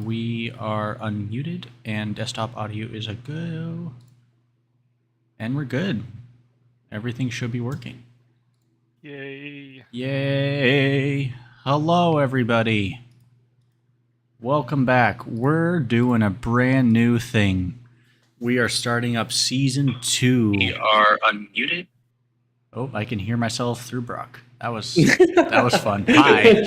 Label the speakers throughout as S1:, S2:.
S1: We are unmuted and desktop audio is a go. And we're good. Everything should be working.
S2: Yay.
S1: Yay. Hello, everybody. Welcome back. We're doing a brand new thing. We are starting up season 2.
S3: We are unmuted.
S1: Oh, I can hear myself through Brock. That was fun. Hi.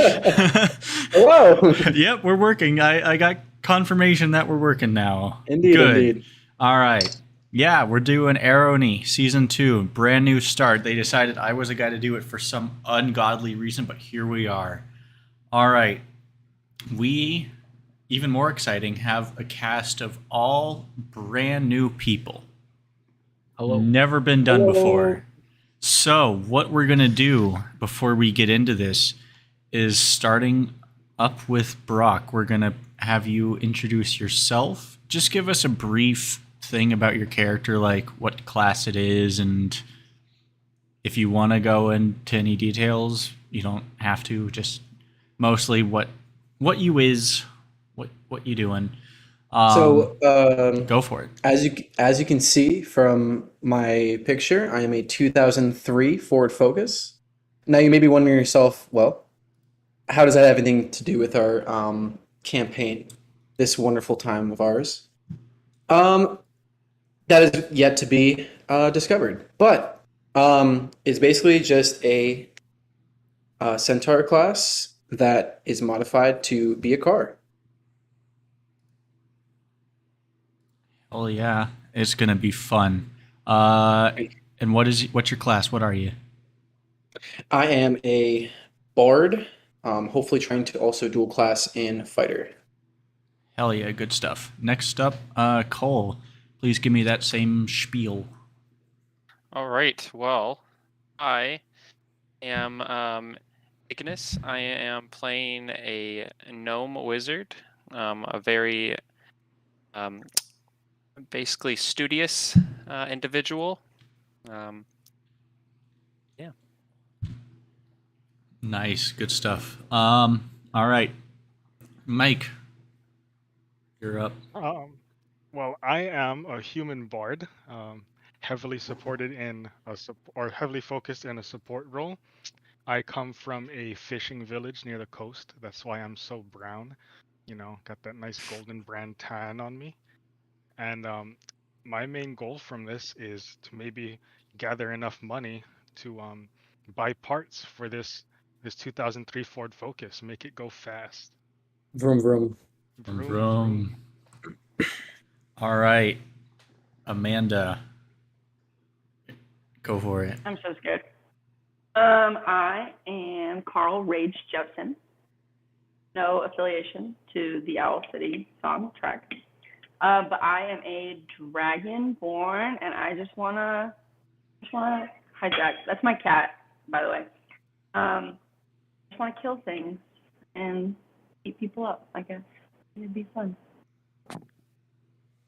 S4: Hello.
S1: Yep, we're working. I got confirmation that we're working now.
S4: Indeed,
S1: Good.
S4: indeed.
S1: All right. Yeah, we're doing Arrowknee season 2. Brand new start. They decided I was a guy to do it for some ungodly reason, but here we are. All right. We, even more exciting, have a cast of all brand new people.
S3: Hello.
S1: Never been done
S4: Hello.
S1: before. So, what we're going to do before we get into this is starting up with Brock. We're going to have you introduce yourself. Just give us a brief thing about your character, like what class it is, and if you want to go into any details, you don't have to. Just mostly what you is, what you doing. Go for it.
S4: As you can see from my picture, I am a 2003 Ford Focus. Now you may be wondering yourself, well, how does that have anything to do with our campaign, this wonderful time of ours? That is yet to be discovered, but it's basically just a Centaur class that is modified to be a car.
S1: Oh yeah, it's gonna be fun. And what's your class? What are you?
S4: I am a bard, hopefully trying to also dual class in fighter.
S1: Hell yeah, good stuff. Next up, Cole. Please give me that same spiel.
S2: All right. Well, I am Ignis. I am playing a gnome wizard, a very basically studious individual. Yeah.
S1: Nice, good stuff. All right, Mike, you're up.
S5: Well, I am a human bard, heavily supported in heavily focused in a support role. I come from a fishing village near the coast. That's why I'm so brown. You know, got that nice golden brand tan on me. And my main goal from this is to maybe gather enough money to buy parts for this 2003 Ford Focus, make it go fast.
S4: Vroom vroom.
S5: Vroom,
S1: Vroom. All right, Amanda, go for it.
S6: I'm so scared. I am Carl Rage Jepson. No affiliation to the Owl City song track. But I am a dragonborn, and I just wanna hijack. That's my cat, by the way. Just wanna kill things and eat people up. I guess it'd be fun.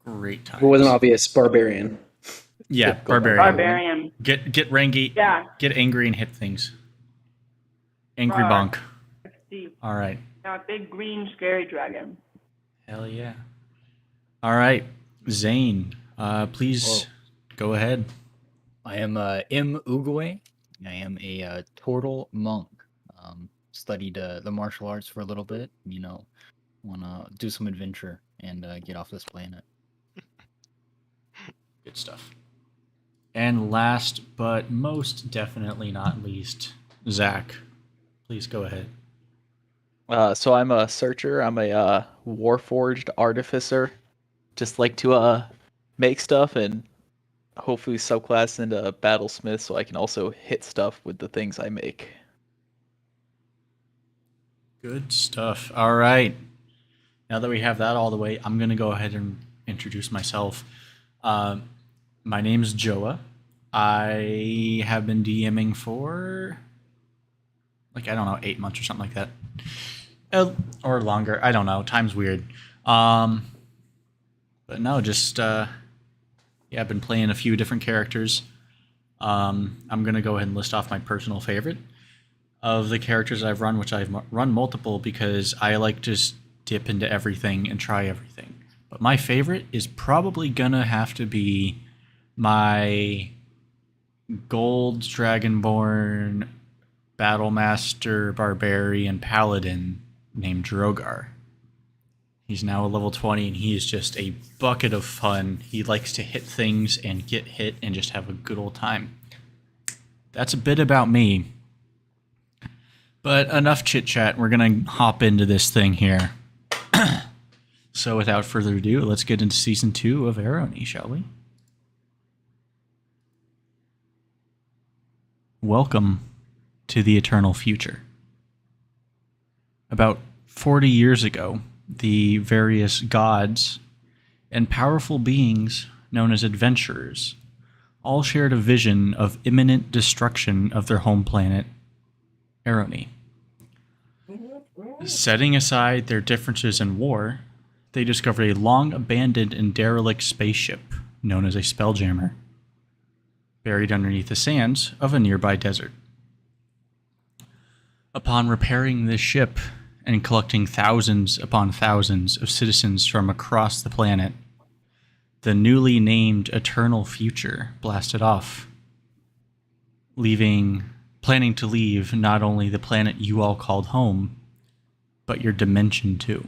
S1: Great time.
S4: It wasn't obvious, barbarian.
S1: Yeah, barbarian.
S6: Barbarian.
S1: Get rangy.
S6: Yeah.
S1: Get angry and hit things. Angry
S6: Rar.
S1: bonk.
S6: See,
S1: All right.
S6: now a big green scary dragon.
S1: Hell yeah. All right, Zane, please go ahead.
S3: I am Im Uguay. I am a turtle monk. Studied the martial arts for a little bit. You know, want to do some adventure and get off this planet.
S1: Good stuff. And last but most definitely not least, Zach, please go ahead.
S7: So I'm a searcher. I'm a warforged artificer. Just like to make stuff and hopefully subclass into battlesmith so I can also hit stuff with the things I make.
S1: Good stuff. All right. Now that we have that all the way, I'm going to go ahead and introduce myself. My name's Joah. I have been DMing for, I don't know, 8 months or something like that. Or longer. I don't know. Time's weird. But no, just, I've been playing a few different characters. I'm going to go ahead and list off my personal favorite of the characters I've run, which I've run multiple because I like just dip into everything and try everything. But my favorite is probably gonna have to be my Gold Dragonborn Battlemaster Barbarian Paladin named Drogar. He's now a level 20 and he is just a bucket of fun. He likes to hit things and get hit and just have a good old time. That's a bit about me. But enough chit chat. We're going to hop into this thing here. So without further ado, let's get into Season 2 of Arrowknee, shall we? Welcome to the eternal future. About 40 years ago, the various gods and powerful beings known as adventurers all shared a vision of imminent destruction of their home planet, Arrowknee. Setting aside their differences in war, they discovered a long-abandoned and derelict spaceship known as a Spelljammer, buried underneath the sands of a nearby desert. Upon repairing this ship and collecting thousands upon thousands of citizens from across the planet, the newly named Eternal Future blasted off, planning to leave not only the planet you all called home, but your dimension too.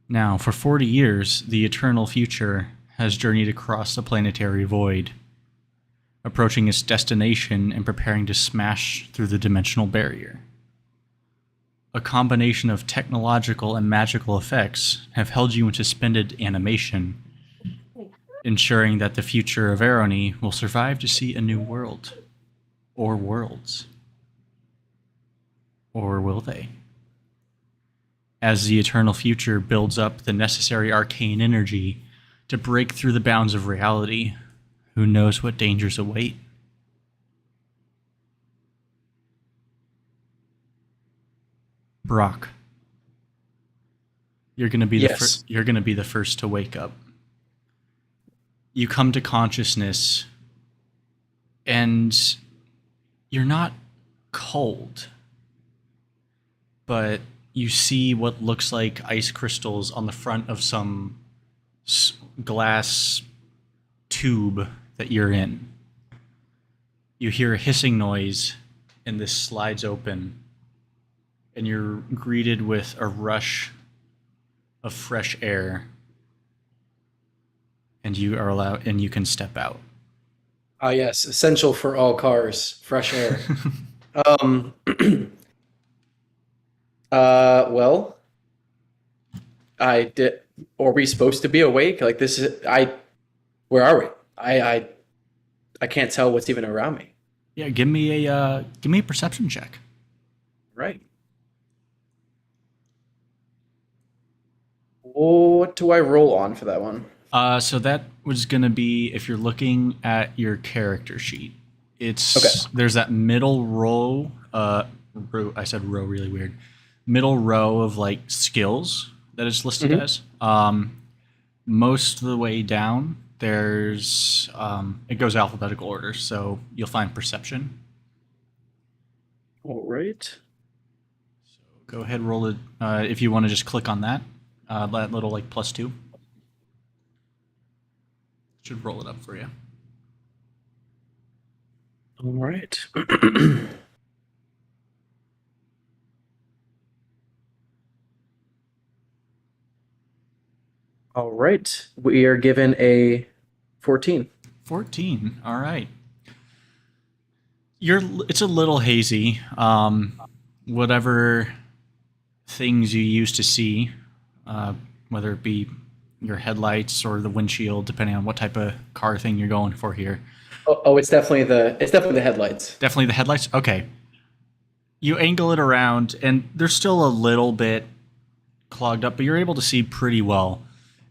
S1: Now, for 40 years, the Eternal Future has journeyed across the planetary void, approaching its destination and preparing to smash through the dimensional barrier. A combination of technological and magical effects have held you in suspended animation, ensuring that the future of Arrowknee will survive to see a new world. Or worlds. Or will they? As the Eternal Future builds up the necessary arcane energy to break through the bounds of reality, who knows what dangers await? Brock, you're going to be you're going to be the first to wake up. You come to consciousness and you're not cold, but you see what looks like ice crystals on the front of some glass tube that you're in. You hear a hissing noise, and this slides open, and you're greeted with a rush of fresh air, and you can step out.
S4: Ah, yes, essential for all cars, fresh air. Well, I did. Are we supposed to be awake? Like this is Where are we? I can't tell what's even around me.
S1: Yeah, give me a perception check.
S4: Right. What do I roll on for that one?
S1: So that was going to be, if you're looking at your character sheet, there's that middle row. I said row really weird. Middle row of like skills that it's listed as. Most of the way down, there's it goes alphabetical order, so you'll find perception.
S4: All right.
S1: So go ahead, roll it. If you want to just click on that little like +2. Should roll it up for you.
S4: All right. All right. We are given a 14.
S1: 14. All right. It's a little hazy. Whatever things you used to see, whether it be your headlights or the windshield, depending on what type of car thing you're going for here.
S4: Oh, it's definitely the headlights.
S1: Definitely the headlights. Okay. You angle it around, and they're still a little bit clogged up, but you're able to see pretty well.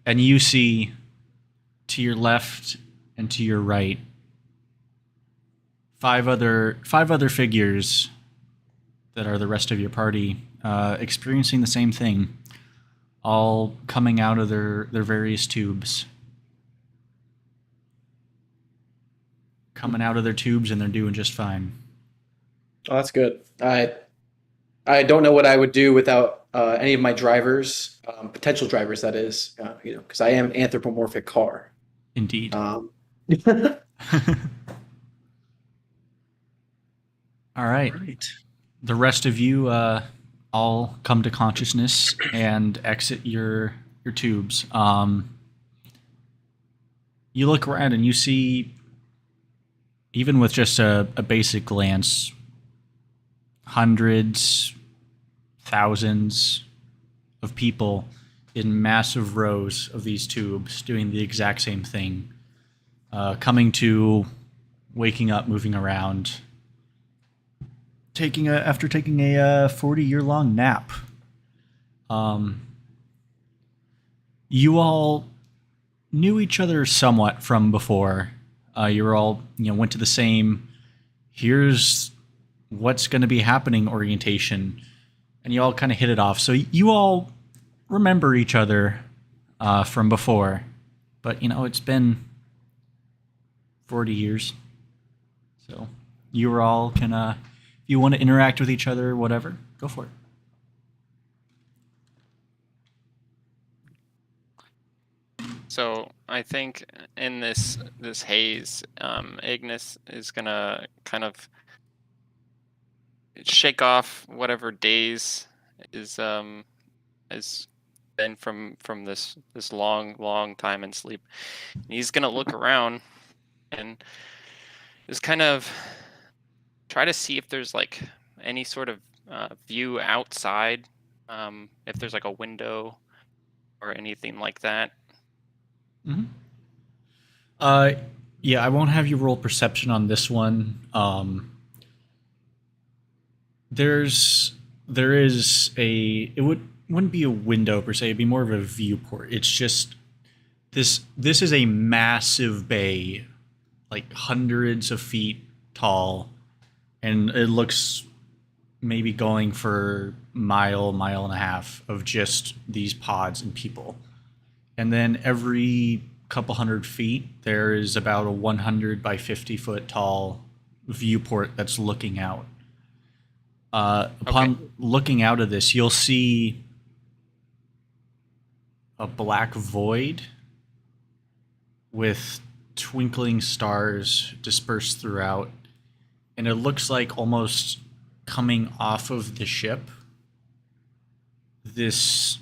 S1: And you see to your left and to your right five other figures that are the rest of your party experiencing the same thing, all coming out of their various tubes. Coming out of their tubes, and they're doing just fine.
S4: Oh, that's good. I don't know what I would do without any of my drivers, potential drivers, that is, because I am an anthropomorphic car.
S1: Indeed.
S4: Um,
S1: All right. The rest of you all come to consciousness and exit your tubes. You look around and you see, even with just a basic glance, hundreds, thousands of people in massive rows of these tubes doing the exact same thing, coming to, waking up, moving around, after taking a 40-year-long nap. You all knew each other somewhat from before. You were all, went to the same, here's what's going to be happening orientation, and you all kind of hit it off. So you all remember each other from before, but it's been 40 years. So you were all can, if you want to interact with each other, whatever, go for it.
S2: So I think in this haze, Ignis is gonna kind of shake off whatever daze is been from this long time in sleep. And he's gonna look around and just kind of try to see if there's like any sort of view outside, if there's like a window or anything like that.
S1: Mm-hmm. Yeah, I won't have you roll perception on this one. There is it wouldn't be a window per se, it'd be more of a viewport. It's just this is a massive bay, like hundreds of feet tall, and it looks maybe going for mile and a half of just these pods and people. And then every couple hundred feet, there is about a 100 by 50 foot tall viewport that's looking out. Upon looking out of this, you'll see a black void with twinkling stars dispersed throughout. And it looks like almost coming off of the ship, this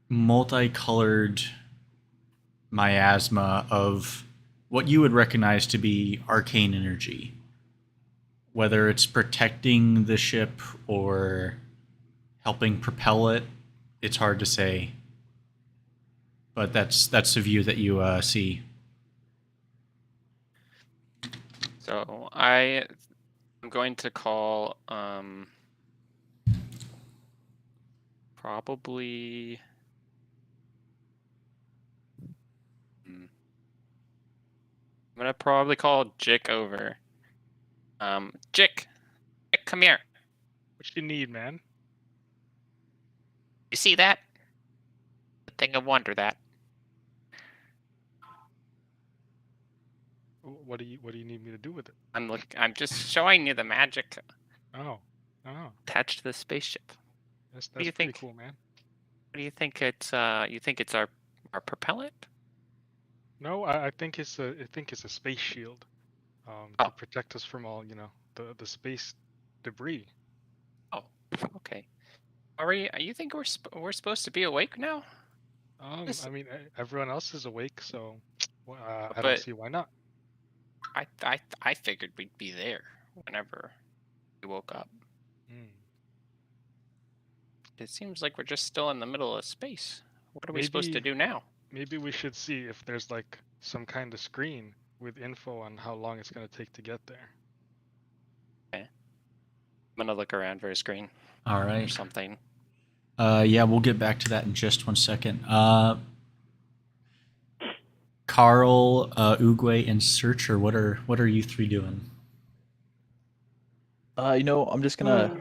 S1: multicolored miasma of what you would recognize to be arcane energy. Whether it's protecting the ship or helping propel it, it's hard to say. But that's the view that you see.
S2: So I'm going to call probably I'm gonna probably call Jick over. Jick, come here.
S5: What you need, man?
S2: You see that? The thing of wonder that.
S5: What do you need me to do with it?
S2: I'm just showing you the magic
S5: Oh,
S2: attached to the spaceship.
S5: that's
S2: do you
S5: pretty
S2: think?
S5: cool, man.
S2: What do you think it's you think it's our propellant?
S5: No, I think it's a space shield, to protect us from all the space debris.
S2: Oh, okay. You think we're supposed to be awake now?
S5: I mean, everyone else is awake, so I
S2: But-
S5: don't see why not.
S2: I figured we'd be there whenever we woke up.
S5: Hmm.
S2: It seems like we're just still in the middle of space. What are we supposed to do now?
S5: Maybe we should see if there's like some kind of screen with info on how long it's going to take to get there.
S2: I'm gonna look around for a screen
S1: All
S2: or
S1: right.
S2: something.
S1: Yeah, we'll get back to that in just 1 second. Carl, Uguay, and Searcher, what are you three doing?
S7: I'm just gonna.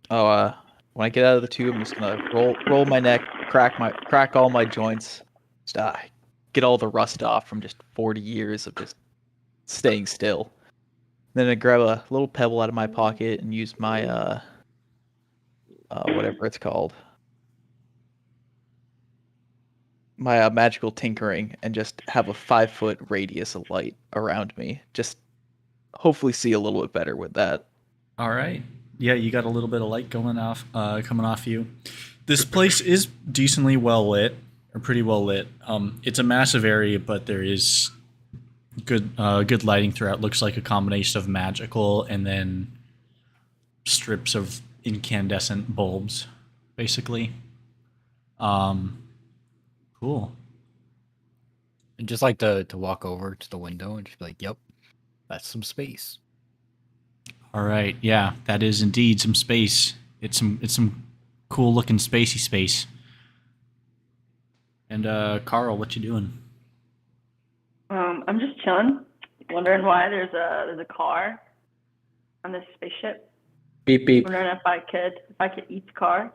S7: When I get out of the tube, I'm just gonna roll my neck, crack all my joints, just get all the rust off from just 40 years of just staying still. Then I grab a little pebble out of my pocket and use my whatever it's called, my magical tinkering, and just have a 5-foot radius of light around me. Just hopefully see a little bit better with that.
S1: All right. Yeah, you got a little bit of light going off, coming off you. This place is decently well lit, or pretty well lit. It's a massive area, but there is good lighting throughout. Looks like a combination of magical and then strips of incandescent bulbs, basically. Cool.
S3: I'd just like to walk over to the window and just be like, "Yep, that's some space."
S1: All right. Yeah, that is indeed some space. It's some cool looking spacey space. And Carl, what you doing?
S6: I'm just chilling, wondering why there's a car on this spaceship.
S4: Beep beep.
S6: Wondering if I could eat the car,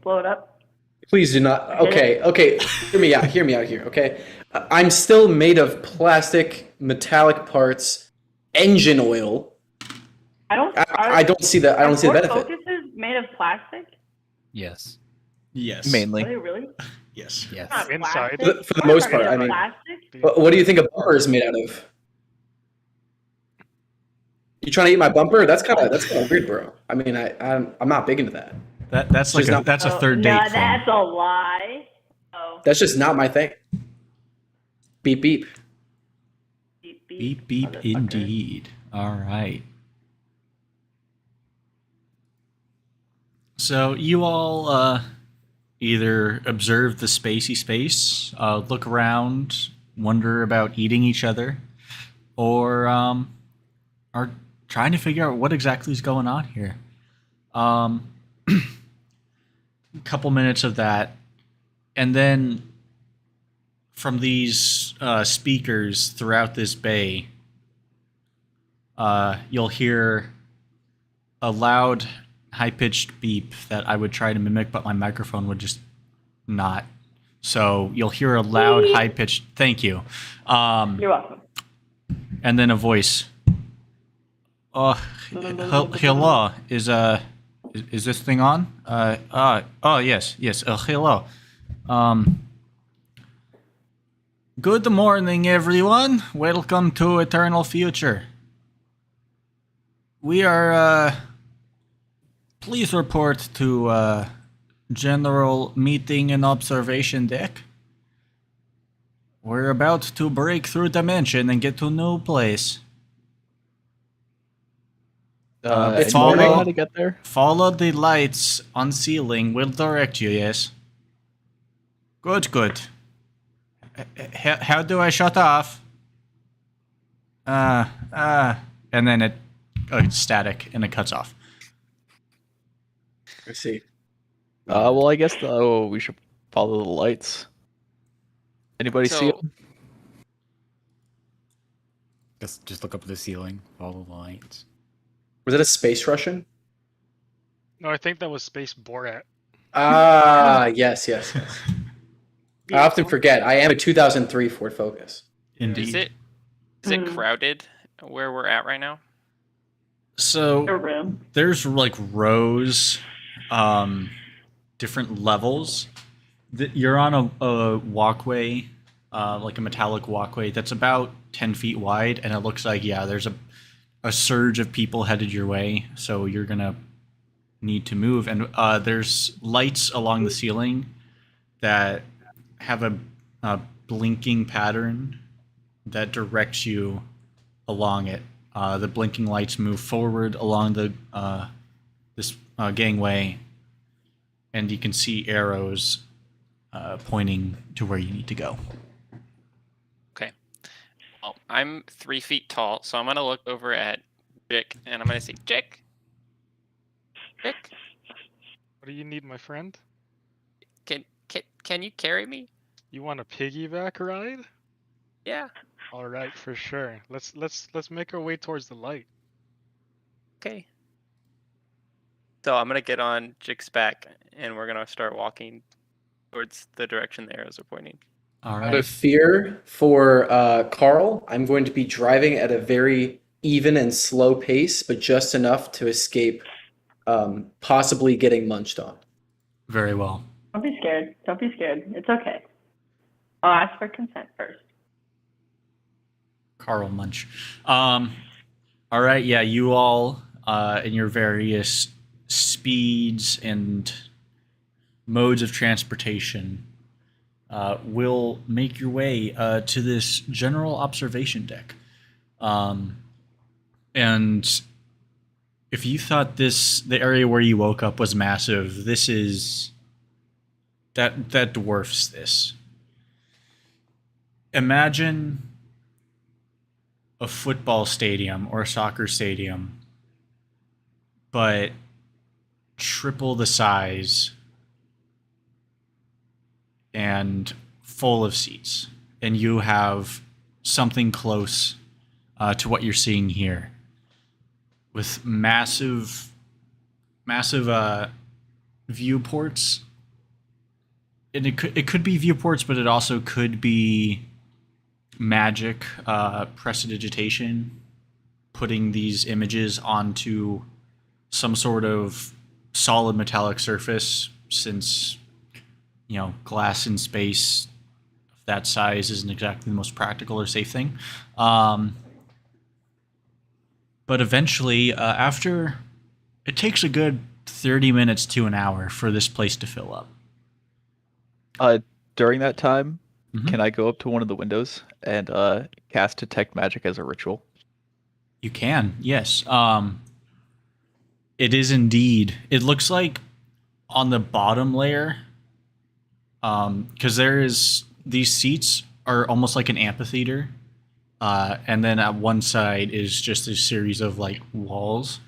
S6: blow it up.
S4: Please do not. Okay. Hear me out here. Okay. I'm still made of plastic, metallic parts, engine oil. I don't see the. I don't see the benefit.
S6: Focus is made of plastic.
S3: Yes.
S1: Yes.
S7: Mainly.
S6: Are they really?
S1: Yes.
S3: Yes.
S6: Not
S5: Inside.
S6: plastic.
S4: For the most part,
S6: Are
S4: I
S6: they
S4: mean.
S6: plastic?
S4: What do you think a bumper is made out of? You trying to eat my bumper? That's kind of weird, bro. I mean, I'm not big into that.
S1: That's like that's a third date
S6: No,
S1: thing.
S6: that's a lie. Oh.
S4: That's just not my thing. Beep beep.
S1: Beep beep
S6: motherfucker.
S1: indeed. All right. So you all either observe the spacey space, look around, wonder about eating each other, or are trying to figure out what exactly is going on here. A couple minutes of that, and then from these speakers throughout this bay, you'll hear a loud, high-pitched beep that I would try to mimic, but my microphone would just not. So you'll hear a loud, high-pitched thank you.
S6: You're welcome.
S1: And then a voice. Hello. Is this thing on? Yes. Hello. Good morning, everyone. Welcome to Eternal Future. We are, please report to, General Meeting and Observation Deck. We're about to break through dimension and get to a new place.
S4: It's
S7: Any idea
S4: morning.
S7: how to get there?
S1: Follow the lights on ceiling. We'll direct you, yes? Good. How do I shut off? And then it's static and it cuts off.
S4: I see.
S7: Well, I guess we should follow the lights. Anybody see
S2: So-
S7: them?
S3: Just look up at the ceiling, follow the lights.
S4: Was it a space Russian?
S5: No, I think that was Space Borat.
S4: Ah, yes. I often forget. I am a 2003 Ford Focus.
S1: Indeed.
S2: Is it crowded where we're at right now?
S1: So
S6: A room.
S1: there's like rows, different levels. You're on a walkway, like a metallic walkway that's about 10 feet wide, and it looks like, yeah, there's a surge of people headed your way, so you're gonna need to move. And there's lights along the ceiling that have a blinking pattern that directs you along it. The blinking lights move forward along the this gangway, and you can see arrows pointing to where you need to go.
S2: Okay. Well, I'm 3 feet tall, so I'm gonna look over at Jick and I'm gonna say, Jick.
S5: What do you need, my friend?
S2: Can you carry me?
S5: You want a piggyback ride?
S2: Yeah.
S5: All right, for sure. Let's make our way towards the light.
S2: Okay. So I'm gonna get on Jick's back, and we're gonna start walking towards the direction the arrows are pointing.
S1: All
S4: Out of
S1: right.
S4: fear for Carl, I'm going to be driving at a very even and slow pace, but just enough to escape possibly getting munched on.
S1: Very well.
S6: Don't be scared. Don't be scared. It's okay. I'll ask for consent first.
S1: Carl Munch. All right, yeah, you all in your various speeds and modes of transportation will make your way to this general observation deck. And if you thought the area where you woke up was massive, this is that dwarfs this. Imagine a football stadium or a soccer stadium, but triple the size and full of seats. And you have something close to what you're seeing here, with massive viewports. And it could be viewports, but it also could be magic prestidigitation, putting these images onto some sort of solid metallic surface, since glass in space of that size isn't exactly the most practical or safe thing. But eventually, after it takes a good 30 minutes to an hour for this place to fill up.
S7: During that time,
S1: Mhm.
S7: can I go up to one of the windows and cast Detect Magic as a ritual?
S1: You can, yes. It is indeed. It looks like on the bottom layer, because these seats are almost like an amphitheater, and then at one side is just a series of walls.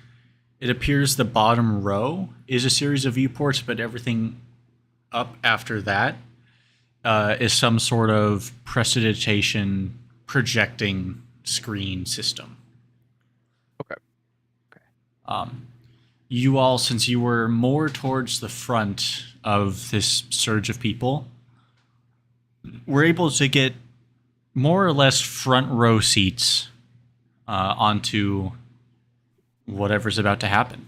S1: It appears the bottom row is a series of viewports, but everything up after that is some sort of prestidigitation projecting screen system.
S7: Okay.
S1: You all, since you were more towards the front of this surge of people, were able to get more or less front row seats onto whatever's about to happen.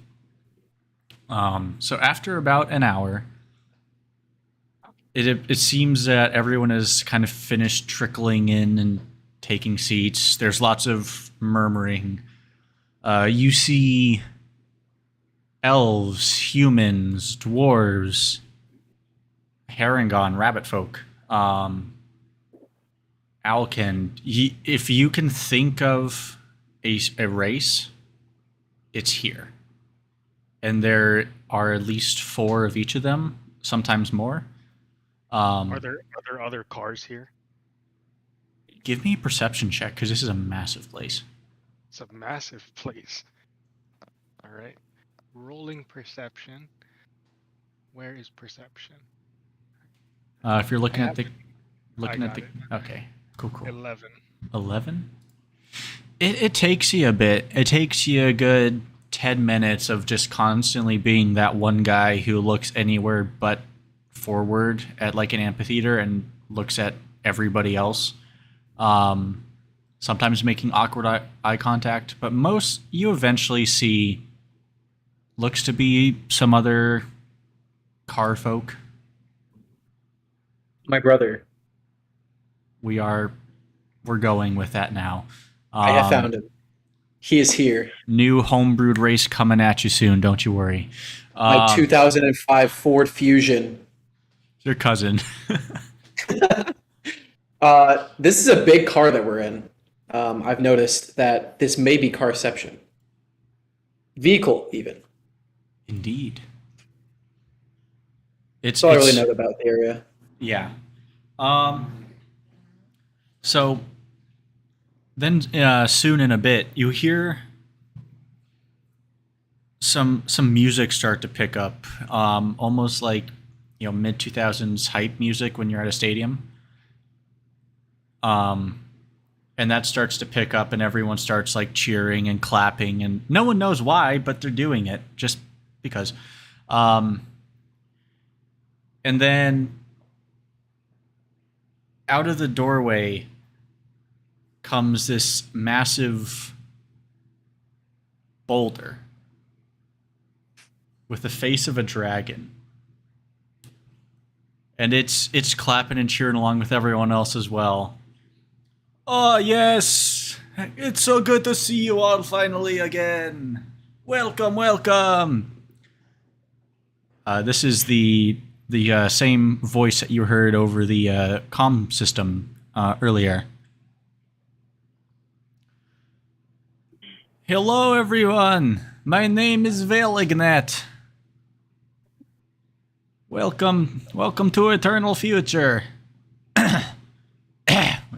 S1: So after about an hour, it seems that everyone has kind of finished trickling in and taking seats. There's lots of murmuring. You see elves, humans, dwarves, Harangon, rabbit folk, Alkin. If you can think of a race, it's here. And there are at least 4 of each of them, sometimes more.
S5: Are there other cars here?
S1: Give me a perception check, because this is a massive place.
S5: It's a massive place. All right. Rolling perception. Where is perception?
S1: If you're looking
S5: I
S1: at the...
S5: have
S1: Looking
S5: I
S1: at the...
S5: got
S1: Okay, cool.
S5: 11.
S1: 11? It takes you a bit. It takes you a good 10 minutes of just constantly being that one guy who looks anywhere but forward at an amphitheater and looks at everybody else. Sometimes making awkward eye contact, but most you eventually see looks to be some other car folk.
S4: My brother.
S1: We're going with that now.
S4: I have found him. He is here.
S1: New homebrewed race coming at you soon. Don't you worry.
S4: My 2005 Ford Fusion.
S1: Your cousin.
S4: This is a big car that we're in. I've noticed that this may be carception. Vehicle, even.
S1: Indeed.
S4: That's all I really know about the area.
S1: Yeah. So then soon in a bit, you hear some music start to pick up, almost like mid 2000s hype music when you're at a stadium. And that starts to pick up, and everyone starts cheering and clapping, and no one knows why, but they're doing it just because. And then out of the doorway comes this massive boulder. with the face of a dragon. And it's clapping and cheering along with everyone else as well. Oh, yes! It's so good to see you all finally again! Welcome, welcome! This is the same voice that you heard over the comm system earlier. Hello, everyone! My name is Velignet. Welcome to Eternal Future.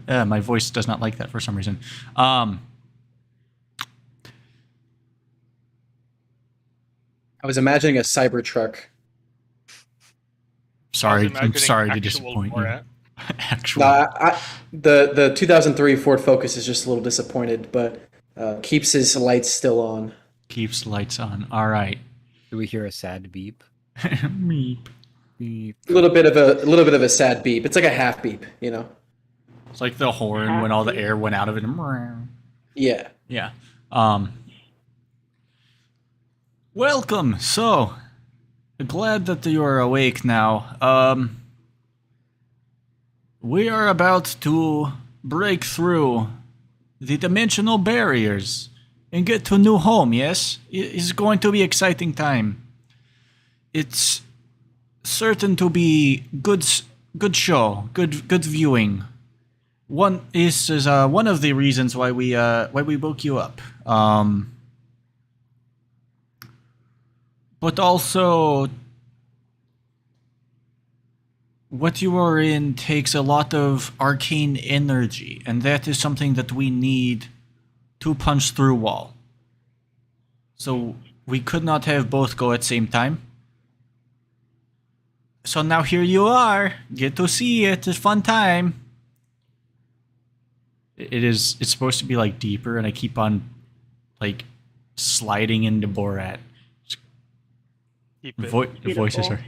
S1: My voice does not like that for some reason.
S4: I was imagining a Cybertruck.
S1: Sorry, I'm
S5: imagining
S1: sorry to
S5: actual
S1: disappoint
S5: Borat.
S1: you. Actual.
S4: The 2003 Ford Focus is just a little disappointed, but keeps his lights still on.
S1: Keeps lights on. All right.
S3: Do we hear a sad beep?
S1: Meep.
S3: Beep.
S4: A little bit of a sad beep. It's like a half beep, you know.
S1: It's like the horn when all the air went out of it.
S4: Yeah.
S1: Yeah. Welcome. So, glad that you are awake now. We are about to break through the dimensional barriers and get to a new home, yes? It's going to be exciting time. It's certain to be good show, good viewing. One is one of the reasons why we woke you up. But also, what you are in takes a lot of arcane energy, and that is something that we need to punch through wall. So we could not have both go at the same time. So now here you are. Get to see it. It's a fun time. It's supposed to be like deeper, and I keep on like sliding into Borat.
S5: Keep it.
S1: The voices are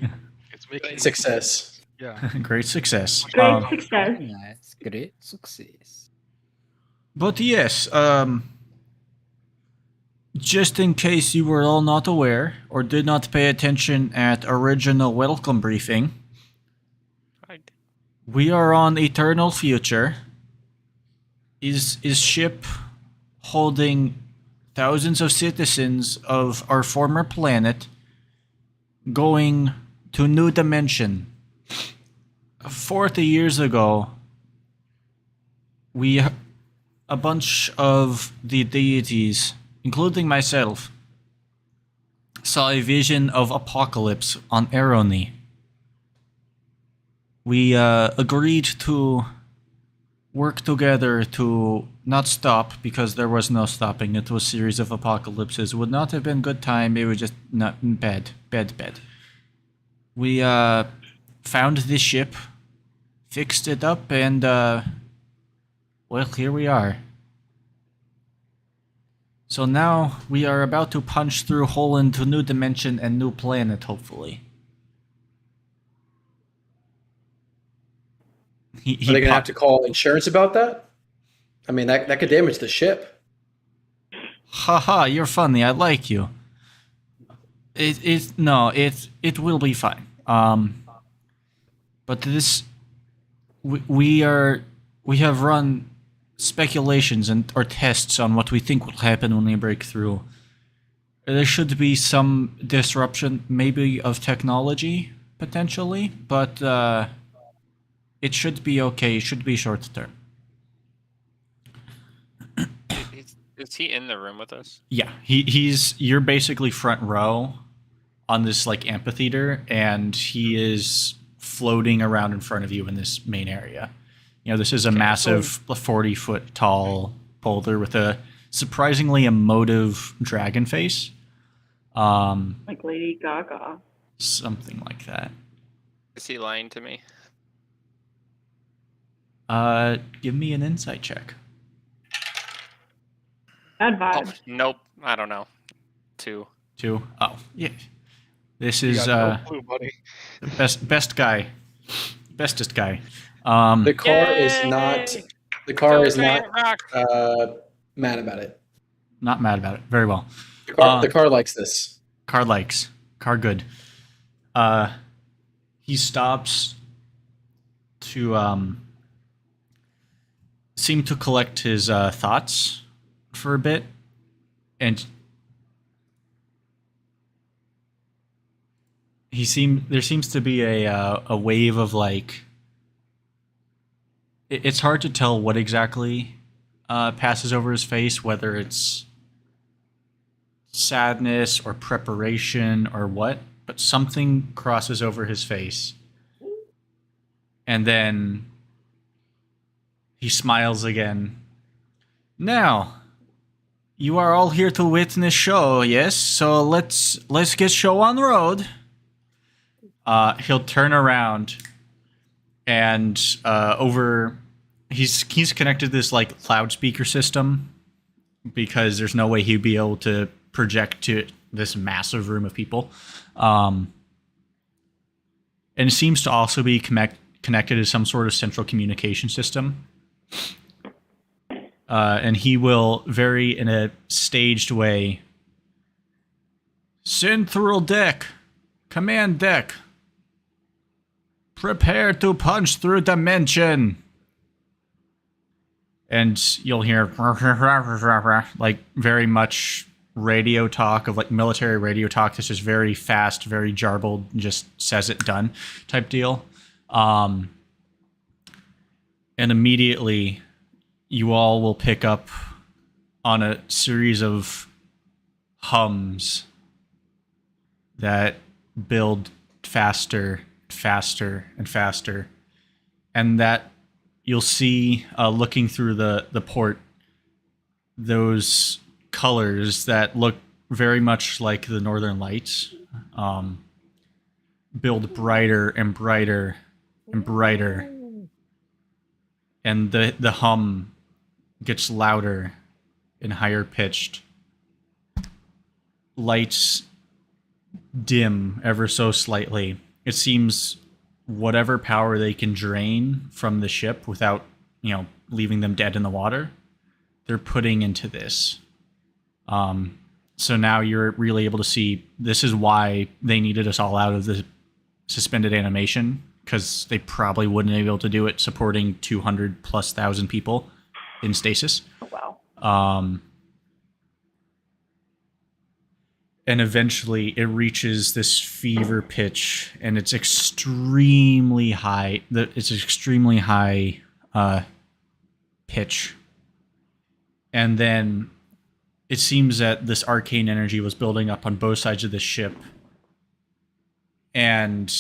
S5: It's making
S4: Success.
S5: Yeah.
S1: great success.
S6: Great success.
S3: Nice. Great success.
S1: But yes, just in case you were all not aware or did not pay attention at original welcome briefing,
S2: Right.
S1: we are on Eternal Future. Is ship holding thousands of citizens of our former planet going to new dimension. 40 years ago, a bunch of the deities, including myself, saw a vision of apocalypse on Arrowknee. We agreed to work together to not stop, because there was no stopping. It was a series of apocalypses. Would not have been good time. It was just not bad. We found this ship, fixed it up, and well, here we are. So now we are about to punch through a hole into new dimension and new planet, hopefully.
S4: Are they gonna have to call insurance about that? I mean, that could damage the ship.
S1: Haha, you're funny. I like you. It will be fine. But this, we have run speculations or tests on what we think will happen when we break through. There should be some disruption, maybe of technology potentially, but it should be okay. It should be short term.
S2: Is he in the room with us?
S1: Yeah, you're basically front row on this like amphitheater, and he is floating around in front of you in this main area. You know, this is a massive 40-foot tall boulder with a surprisingly emotive dragon face.
S6: Like Lady Gaga.
S1: Something like that.
S2: Is he lying to me?
S1: Give me an insight check.
S6: Bad
S2: Oh,
S6: vibes.
S2: nope. I don't know. 2.
S1: 2. Oh, yeah. This
S5: You
S1: is
S5: got no clue, buddy.
S1: bestest guy.
S4: The car is not. The car is not
S2: Rock.
S4: mad about it.
S1: Not mad about it. Very well.
S4: The car likes this.
S1: Car likes. Car good. He stops to seem to collect his thoughts for a bit, and there seems to be a wave of like. It's hard to tell what exactly passes over his face, whether it's sadness or preparation or what, but something crosses over his face. And then he smiles again. Now, you are all here to witness show, yes? So let's get show on the road. He'll turn around and he's connected to this like loudspeaker system because there's no way he'd be able to project to this massive room of people. And it seems to also be connected to some sort of central communication system. And he will very in a staged way. Central deck, command deck. Prepare to punch through dimension. And you'll hear like very much radio talk of like military radio talk that's just very fast, very jarbled, just says it done type deal. And immediately you all will pick up on a series of hums that build faster, faster, and faster. And that you'll see, looking through the port, those colors that look very much like the Northern Lights build brighter and brighter and brighter. And the hum gets louder and higher pitched. Lights dim ever so slightly. It seems whatever power they can drain from the ship without, leaving them dead in the water, they're putting into this. So now you're really able to see this is why they needed us all out of the suspended animation, because they probably wouldn't be able to do it supporting 200,000+ people in stasis.
S6: Wow.
S1: And eventually it reaches this fever pitch, and it's extremely high. It's extremely high pitch. And then it seems that this arcane energy was building up on both sides of the ship. And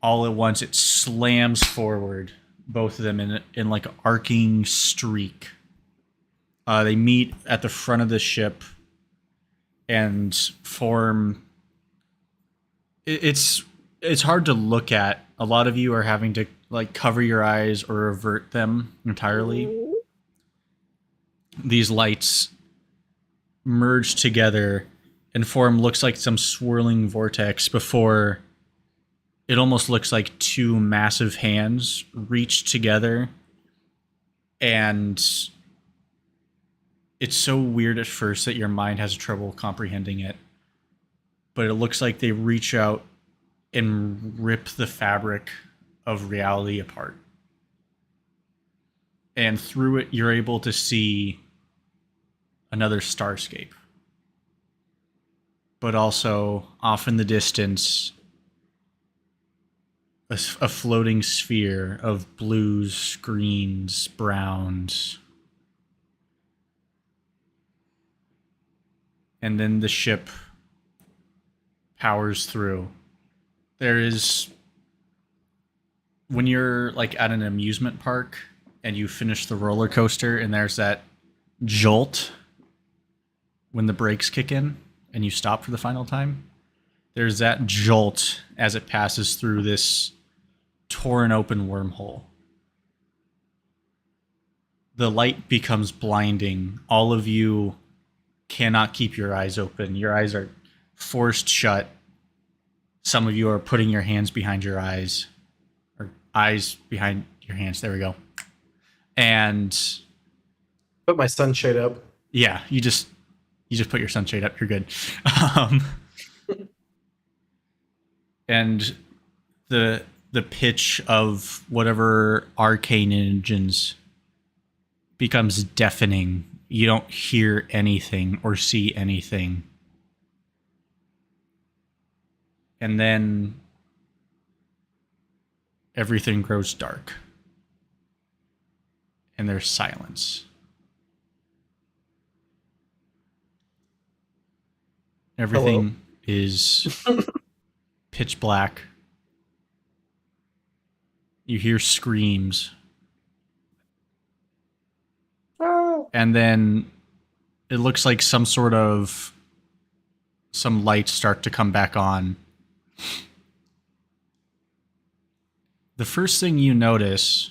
S1: all at once it slams forward, both of them in like an arcing streak. They meet at the front of the ship and form. It's hard to look at. A lot of you are having to like cover your eyes or avert them entirely. These lights merge together and form looks like some swirling vortex before it almost looks like two massive hands reach together. And it's so weird at first that your mind has trouble comprehending it. But it looks like they reach out and rip the fabric of reality apart. And through it, you're able to see another starscape. But also, off in the distance, a floating sphere of blues, greens, browns. And then the ship powers through. There is, when you're like at an amusement park and you finish the roller coaster and there's that jolt when the brakes kick in and you stop for the final time, there's that jolt as it passes through this torn open wormhole. The light becomes blinding. All of you cannot keep your eyes open. Your eyes are forced shut. Some of you are putting your hands behind your eyes, or eyes behind your hands. There we go. And
S4: Put my sunshade up.
S1: yeah, you just put your sunshade up. You're good. and the pitch of whatever arcane engines becomes deafening. You don't hear anything or see anything. And then everything grows dark. And there's silence. Everything is pitch black. You hear screams. And then it looks like some lights start to come back on. The first thing you notice,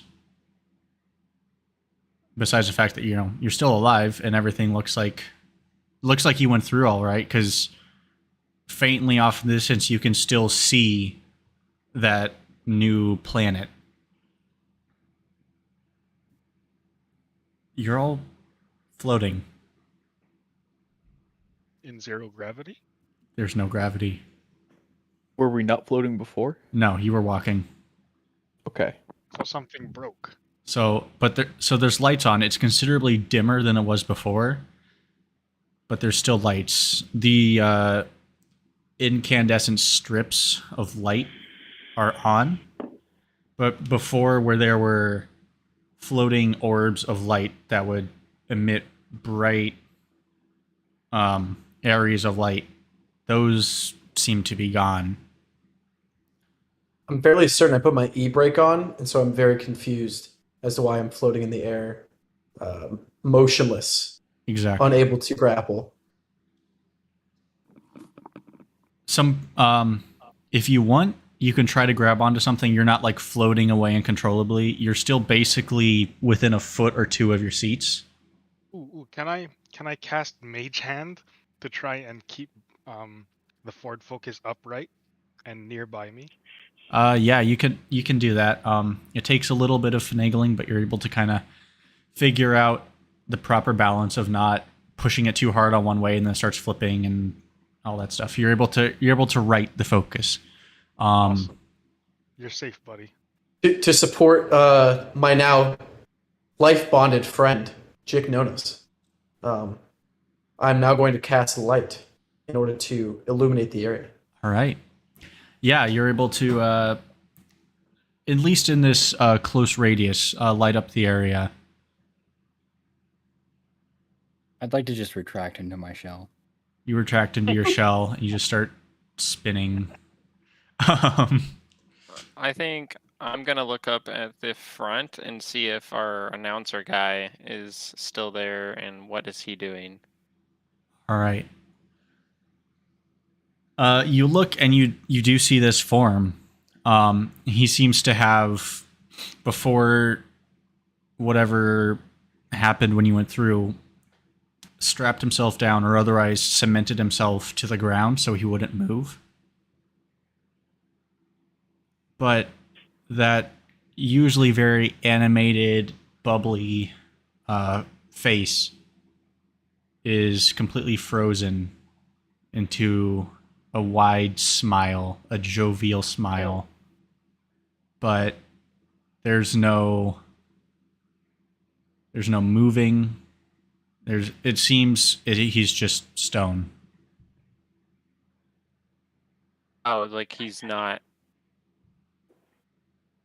S1: besides the fact that you're still alive and everything looks like you went through all right, because faintly off in the distance you can still see that new planet. You're all floating.
S5: In zero gravity?
S1: There's no gravity.
S7: Were we not floating before?
S1: No, you were walking.
S7: Okay.
S5: So something broke.
S1: So there's lights on. It's considerably dimmer than it was before, but there's still lights. The incandescent strips of light are on, but before, where there were floating orbs of light that would emit bright areas of light, those seem to be gone.
S4: I'm fairly certain I put my e-brake on, and so I'm very confused as to why I'm floating in the air, motionless,
S1: Exactly.
S4: unable to grapple.
S1: If you want, you can try to grab onto something. You're not like floating away uncontrollably. You're still basically within a foot or two of your seats.
S5: Ooh, can I cast Mage Hand to try and keep the Ford Focus upright and nearby me?
S1: Yeah, you can do that. It takes a little bit of finagling, but you're able to kind of figure out the proper balance of not pushing it too hard on one way and then it starts flipping and all that stuff. You're able to right the focus.
S5: Awesome. You're safe, buddy.
S4: To support my now life bonded friend, Jik Nonos, I'm now going to cast light in order to illuminate the area.
S1: All right. Yeah, you're able to, at least in this close radius, light up the area.
S3: I'd like to just retract into my shell.
S1: You retract into your shell and you just start spinning.
S2: I think I'm gonna look up at the front and see if our announcer guy is still there and what is he doing.
S1: All right. You look and you do see this form. He seems to have, before whatever happened when you went through, strapped himself down or otherwise cemented himself to the ground so he wouldn't move. But that usually very animated, bubbly face is completely frozen into a wide smile, a jovial smile. But there's no moving. It seems he's just stone.
S2: Oh, like he's not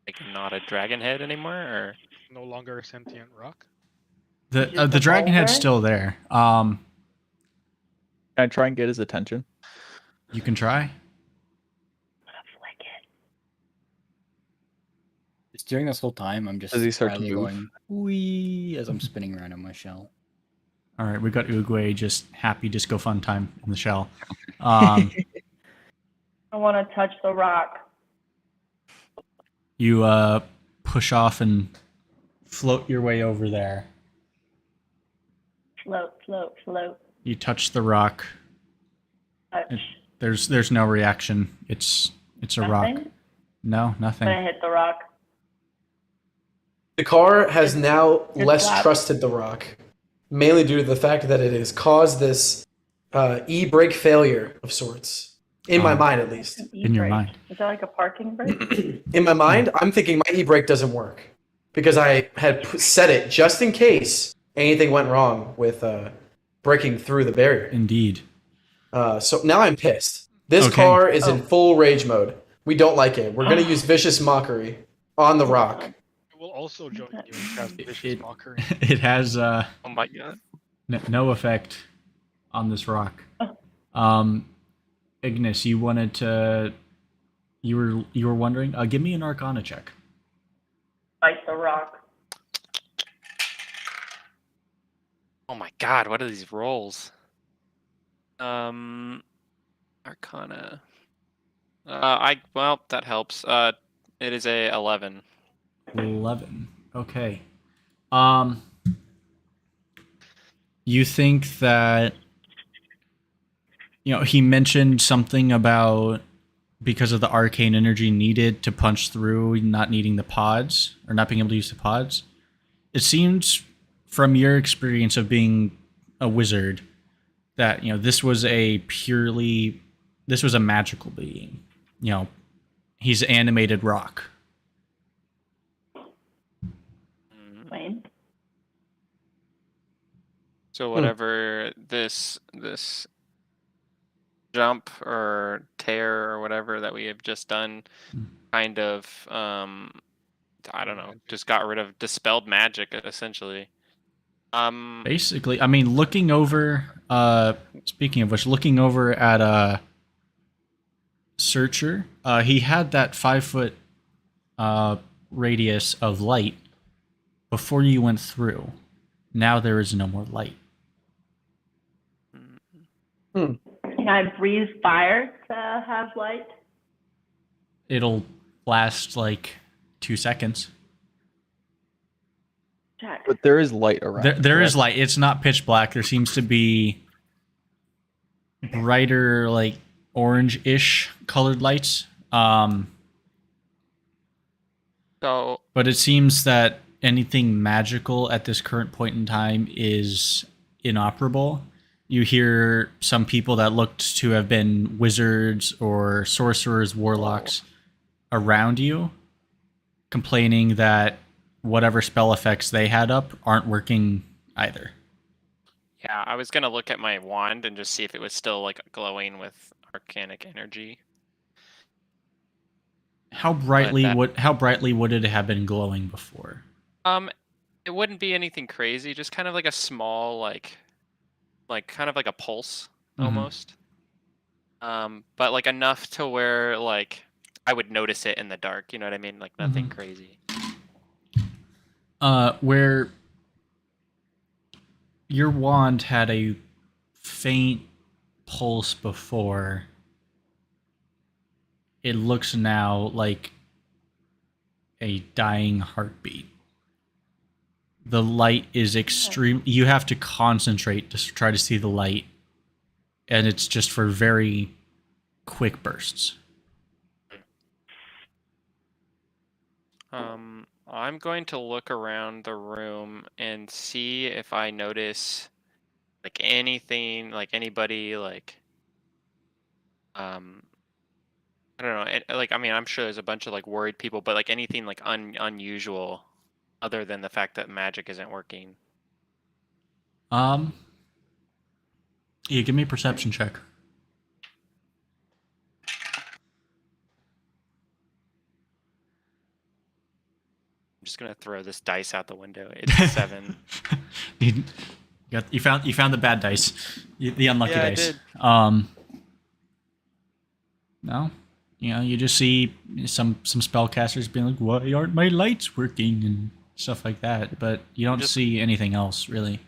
S2: a dragon head anymore, or
S5: No longer a sentient rock?
S1: The
S6: Just a
S1: dragon head's
S6: boulder?
S1: still there.
S7: Can I try and get his attention?
S1: You can try.
S6: Flick it.
S3: Just during this whole time, I'm just
S7: Does he start to
S3: quietly
S7: move?
S3: going wee as I'm spinning around in my shell.
S1: All right, we got Uguay, just happy disco fun time in the shell.
S6: I want to touch the rock.
S1: You push off and float your way over there.
S6: Float, float, float.
S1: You touch the rock.
S6: Touch.
S1: There's no reaction. It's a rock.
S6: Nothing?
S1: No,
S6: I'm
S1: nothing.
S6: gonna hit the rock.
S4: The car has now
S6: Good
S4: less
S6: slap.
S4: trusted the rock, mainly due to the fact that it has caused this e-brake failure of sorts. In my mind, at least.
S1: In your
S6: E-brake.
S1: mind.
S6: Is that like a parking brake?
S4: In my mind, I'm thinking my e-brake doesn't work because I had set it just in case anything went wrong with breaking through the barrier.
S1: Indeed.
S4: So now I'm pissed. This
S1: Okay.
S4: car is in full rage mode. We don't like it. We're going to use Vicious Mockery on the rock.
S5: I will also join you in cast Vicious
S1: It-
S5: Mockery.
S1: It has
S2: Oh my god.
S1: no effect on this rock. Ignis, you wanted to. You were wondering. Give me an Arcana check.
S6: Fight the rock.
S2: Oh my god, what are these rolls? Arcana. Well, that helps. It is a 11.
S1: 11. Okay. You think that he mentioned something about because of the arcane energy needed to punch through, not needing the pods or not being able to use the pods. It seems from your experience of being a wizard that this was a magical being. He's animated rock.
S6: Wayne.
S2: So whatever this jump or tear or whatever that we have just done, kind of I don't know, just got rid of dispelled magic essentially.
S1: Basically, I mean, looking over. Speaking of which, looking over at Searcher, he had that 5-foot radius of light before you went through. Now there is no more light.
S6: Can I breathe fire to have light?
S1: It'll last like 2 seconds.
S6: Check.
S7: But there is light around.
S1: There is
S7: correct?
S1: light. It's not pitch black. There seems to be brighter, like orange-ish colored lights.
S2: So
S1: But it seems that anything magical at this current point in time is inoperable. You hear some people that looked to have been wizards or sorcerers, warlocks around you complaining that whatever spell effects they had up aren't working either.
S2: yeah, I was gonna look at my wand and just see if it was still like glowing with arcanic energy.
S1: How brightly
S2: that-
S1: would it have been glowing before?
S2: It wouldn't be anything crazy, just kind of like a small like kind of like a pulse
S1: Mhm.
S2: almost. But like enough to where like I would notice it in the dark, you know what I mean? Like nothing crazy.
S1: Where your wand had a faint pulse before, it looks now like a dying heartbeat. The light is extreme. You have to concentrate to try to see the light, and it's just for very quick bursts.
S2: I'm going to look around the room and see if I notice like anything, like anybody, like I don't know. Like I mean, I'm sure there's a bunch of like worried people, but like anything like unusual, other than the fact that magic isn't working.
S1: Yeah, give me a perception check.
S2: I'm just gonna throw this dice out the window. It's 7.
S1: You found the bad dice, the unlucky
S2: Yeah, I
S1: dice.
S2: did.
S1: No, you just see some spellcasters being like, "Why aren't my lights working?" and stuff like that. But you don't see anything else really.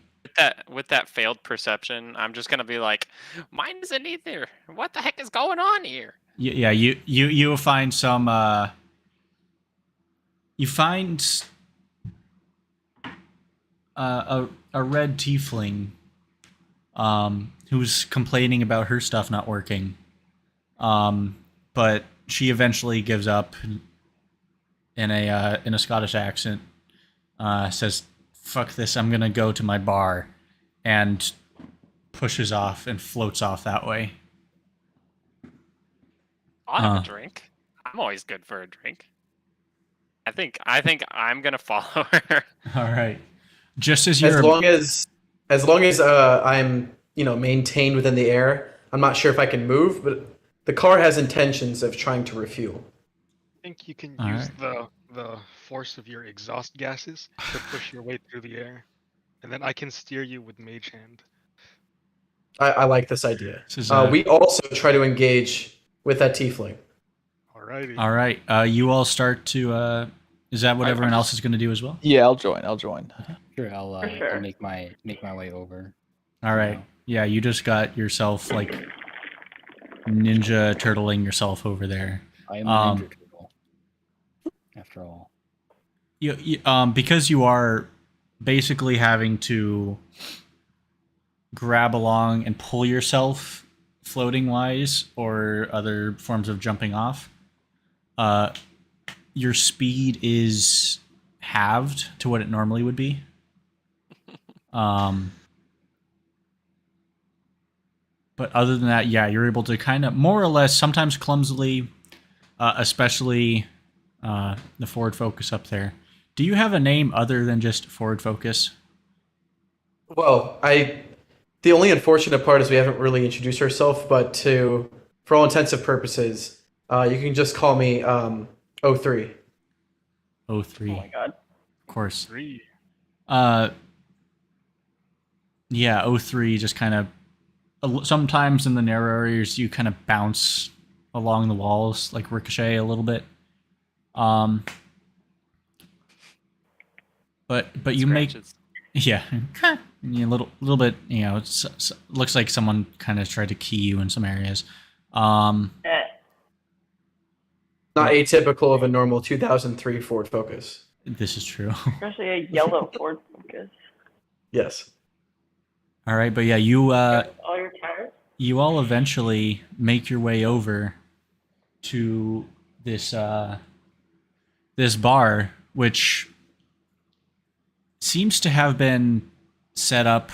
S2: With that failed perception, I'm just gonna be like, mine isn't either. What the heck is going on here?
S1: Yeah, you will find some. You find a red tiefling, who's complaining about her stuff not working. But she eventually gives up in a Scottish accent. Says, "Fuck this! I'm gonna go to my bar," and pushes off and floats off that way.
S2: I'll have
S1: Uh.
S2: a drink. I'm always good for a drink. I think I'm gonna follow her.
S1: All right. Just as
S4: As
S1: you're
S4: long as I'm maintained within the air, I'm not sure if I can move, but the car has intentions of trying to refuel.
S5: I think you can
S1: All
S5: use
S1: right.
S5: the force of your exhaust gases to push your way through the air, and then I can steer you with Mage Hand.
S4: I like this idea.
S1: This is
S4: We also try to engage with that tiefling.
S5: Alrighty.
S1: all right. You all start to. Is that what
S2: I'm
S1: everyone else
S2: just-
S1: is going to do as well?
S7: Yeah, I'll join. I'll join.
S3: Sure, I'll
S6: For sure.
S3: I'll make my way over.
S1: All right.
S3: know.
S1: Yeah, you just got yourself like ninja turtling yourself over there.
S3: I am a ninja turtle. After all.
S1: Because you are basically having to grab along and pull yourself floating wise or other forms of jumping off, your speed is halved to what it normally would be. But other than that, yeah, you're able to kind of more or less, sometimes clumsily, especially the forward focus up there. Do you have a name other than just forward focus?
S4: Well, the only unfortunate part is we haven't really introduced ourselves, but for all intents and purposes, you can just call me 03.
S1: 03.
S6: Oh my god.
S1: Of course.
S5: 3.
S1: Yeah, 03 just kind of sometimes in the narrow areas you kind of bounce along the walls, like ricochet a little bit. But you
S2: Scratches.
S1: yeah, a little bit. Looks like someone kind of tried to key you in some areas.
S6: Eh,
S4: Not atypical of a normal 2003 Ford Focus.
S1: This is true.
S6: especially a yellow Ford Focus.
S4: Yes.
S1: All right, but yeah, you
S6: All your tires?
S1: you all eventually make your way over to this this bar, which seems to have been set up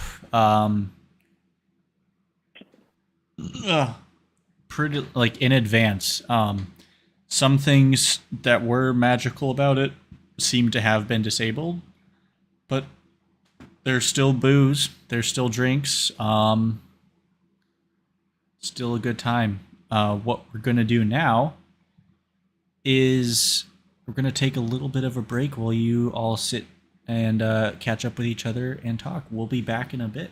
S1: pretty like in advance. Some things that were magical about it seem to have been disabled, but there's still booze, there's still drinks, still a good time. What we're gonna do now is we're gonna take a little bit of a break while you all sit and catch up with each other and talk. We'll be back in a bit.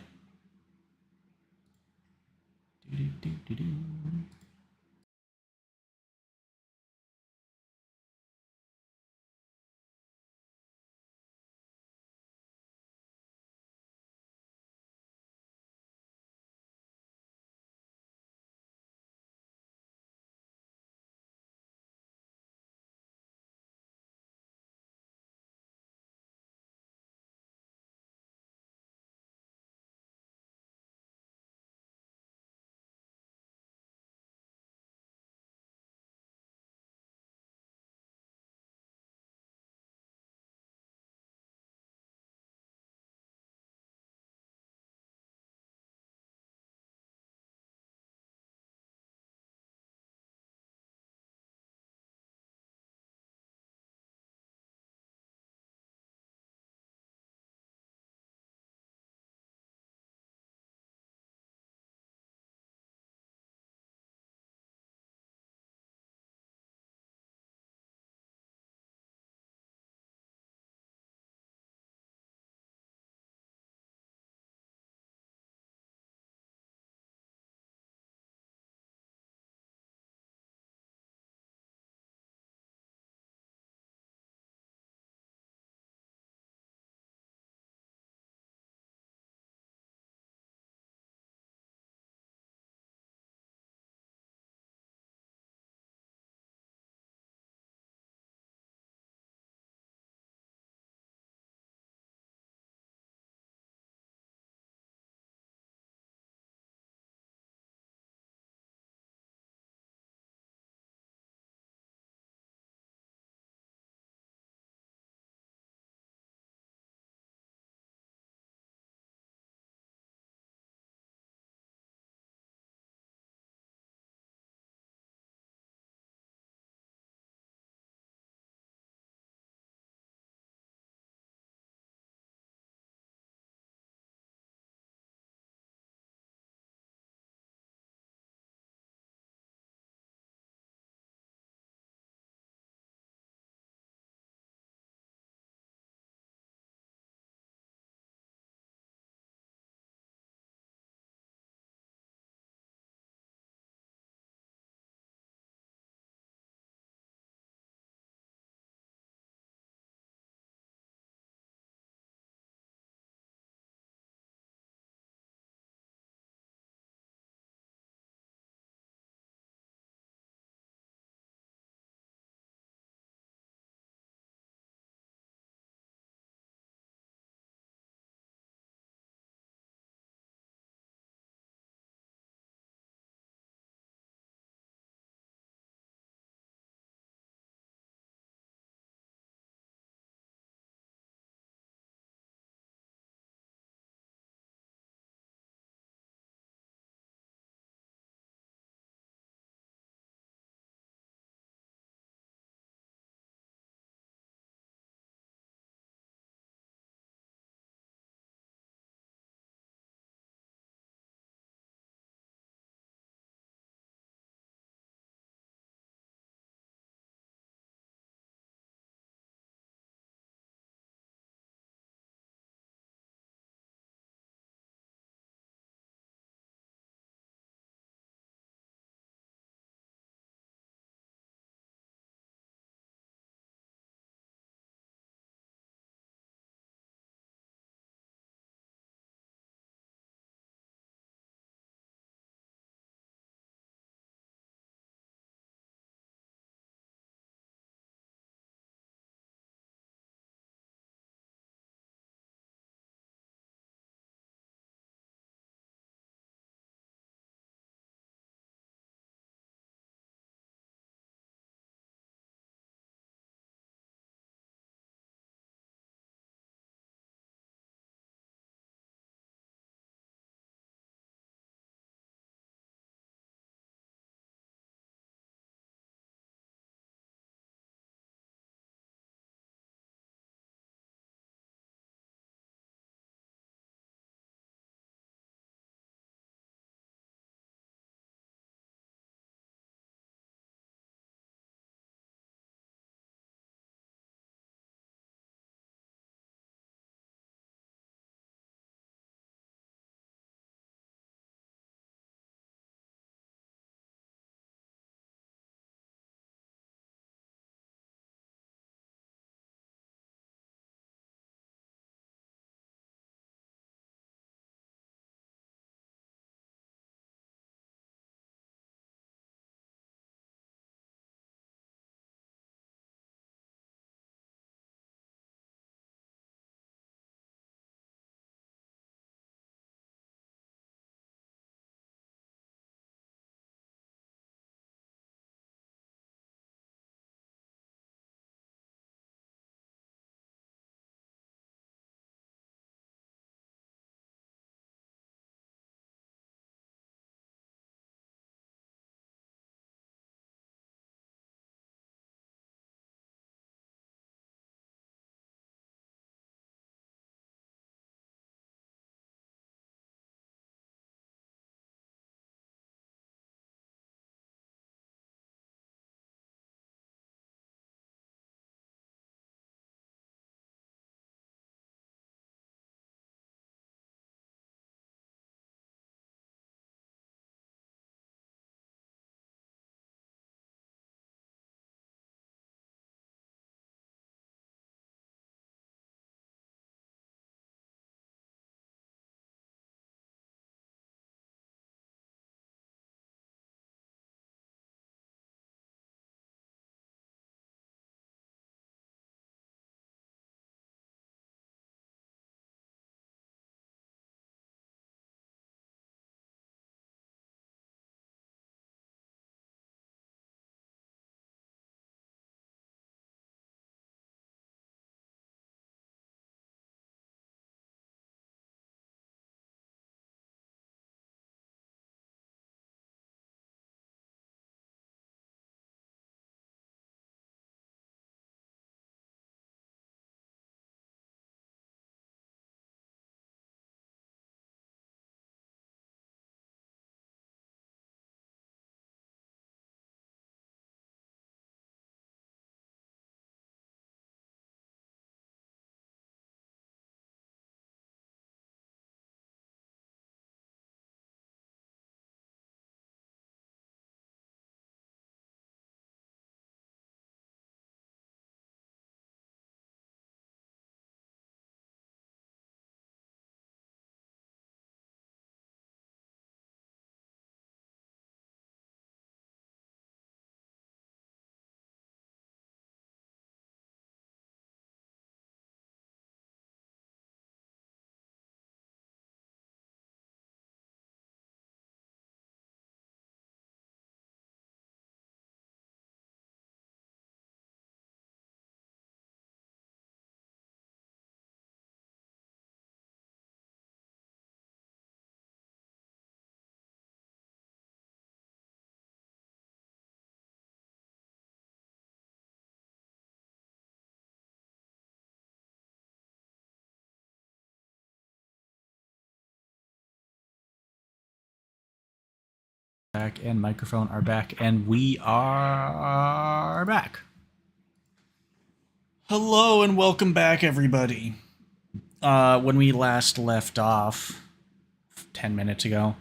S1: Do-do-do-do-do. Back and microphone are back, and we are back. Hello and welcome back, everybody. When we last left off 10 minutes ago,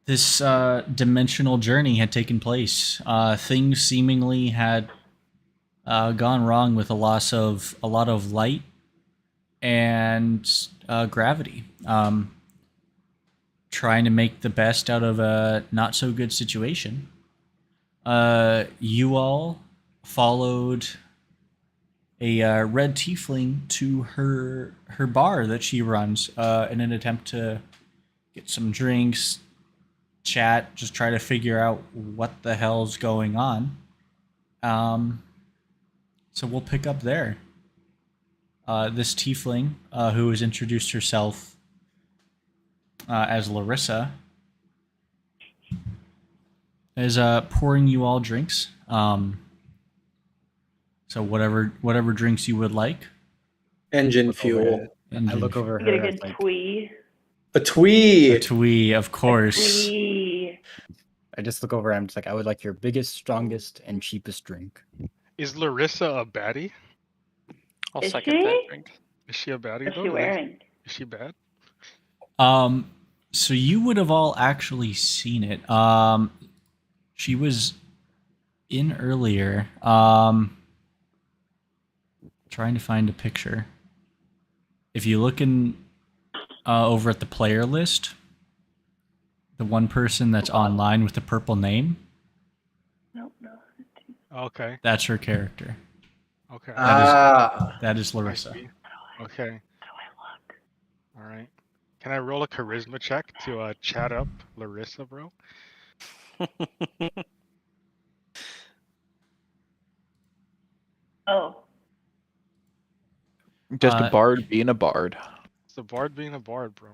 S1: this dimensional journey had taken place. Things seemingly had gone wrong with a lot of light and gravity. Trying to make the best out of a not so good situation. You all followed a red tiefling to her bar that she runs in an attempt to get some drinks, chat, just try to figure out what the hell's going on. So we'll pick up there. This tiefling, who has introduced herself as Larissa, is pouring you all drinks. So whatever drinks you would like.
S4: Engine fuel.
S3: I look over
S6: Get a
S3: her.
S6: good
S3: Like,
S6: twee.
S4: A twee.
S1: A twee, of course.
S6: Twee.
S3: I just look over. I'm just like, I would like your biggest, strongest, and cheapest drink.
S5: Is Larissa a baddie?
S2: I'll
S6: Is
S2: second that
S6: she?
S2: drink.
S5: Is she a baddie
S6: What's
S5: though?
S6: she wearing?
S5: Is she bad?
S1: So you would have all actually seen it. She was in earlier. Trying to find a picture. If you look in over at the player list, the one person that's online with the purple name,
S6: No.
S5: Okay.
S1: that's her character.
S5: Okay.
S1: That is
S5: I
S1: Larissa.
S5: see. Okay.
S6: How do I look?
S5: All right. Can I roll a charisma check to chat up Larissa, bro?
S6: Oh.
S7: Just a bard being a bard.
S5: It's the bard being a bard, bro.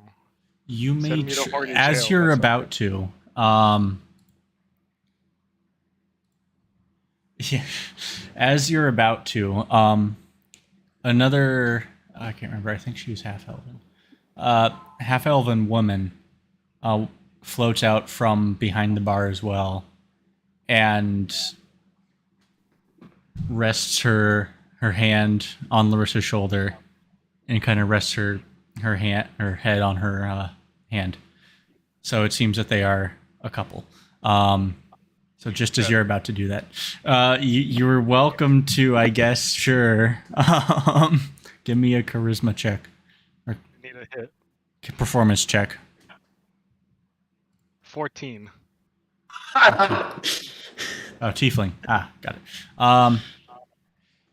S1: You
S5: Send
S1: may,
S5: me to Horny
S1: as
S5: jail,
S1: you're
S5: that's
S1: about to, yeah, as you're about to, another, I can't remember, I think she was half-elven. Half-elven woman floats out from behind the bar as well and rests her hand on Larissa's shoulder and kind of rests her head on her hand. So it seems that they are a couple. So just as you're about to do that, you're welcome to, I guess, sure. Give me a charisma check or
S5: I need a hit.
S1: performance check.
S5: 14.
S1: Oh, tiefling. Ah, got it.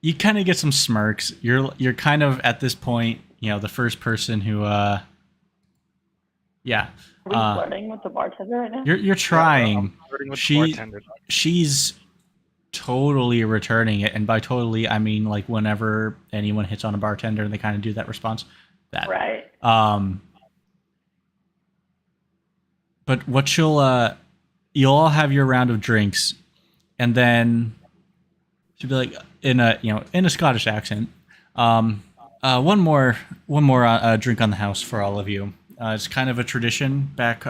S1: You kind of get some smirks. You're kind of at this point, the first person who, yeah.
S6: Are we flirting with the bartender right now?
S1: You're trying.
S5: I'm flirting with the bartender.
S1: She's totally returning it, and by totally I mean like whenever anyone hits on a bartender and they kind of do that response. That.
S6: Right.
S1: But what you'll all have your round of drinks, and then she'll be like in a Scottish accent. One more drink on the house for all of you. It's kind of a tradition back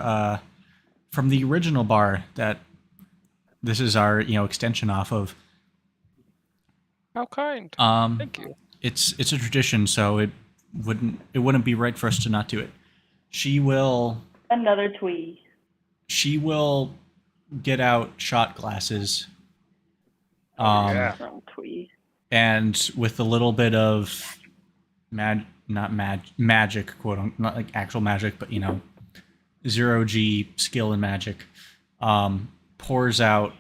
S1: from the original bar that this is our extension off of.
S2: How kind. Thank you.
S1: It's a tradition, so it wouldn't be right for us to not do it. She will
S6: Another twee.
S1: She will get out shot glasses.
S5: Yeah.
S6: From twee.
S1: And with a little bit of magic, quote, not like actual magic, but 0G skill in magic, pours out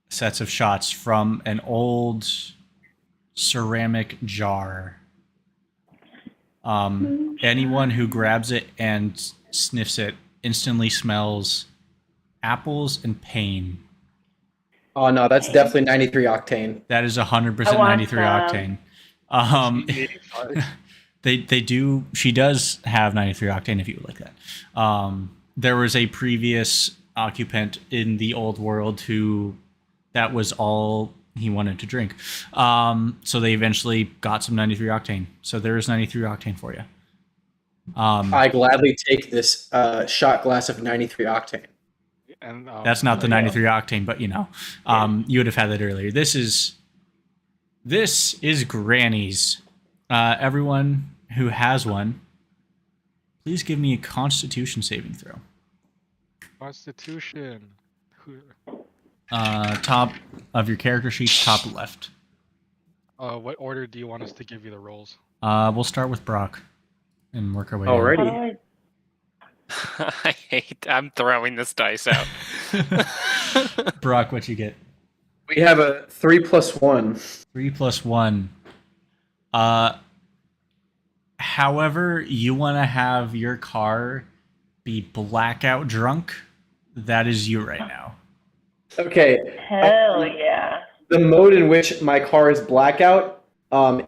S1: sets of shots from an old ceramic jar. Anyone who grabs it and sniffs it instantly smells apples and pain.
S4: Oh no, that's definitely 93 octane.
S1: That is 100%
S6: I want
S1: 93 octane.
S5: 85.
S1: They do. She does have 93 octane if you would like that. There was a previous occupant in the old world who that was all he wanted to drink. So they eventually got some 93 octane. So there is 93 octane for you.
S4: I gladly take this shot glass of 93 octane.
S5: And
S1: That's not the
S4: yeah.
S1: 93 octane, but you would have had that earlier. This is Granny's. Everyone who has one, please give me a Constitution saving throw.
S5: Constitution.
S1: Top of your character sheet, top left.
S5: What order do you want us to give you the rolls?
S1: We'll start with Brock and work our way down.
S6: How do
S4: Alrighty.
S2: I'm throwing this dice out.
S1: Brock, what you get?
S4: We have a 3 plus 1.
S1: 3 plus 1. However, you want to have your car be blackout drunk. That is you right now.
S4: Okay.
S6: Hell yeah.
S4: The mode in which my car is blackout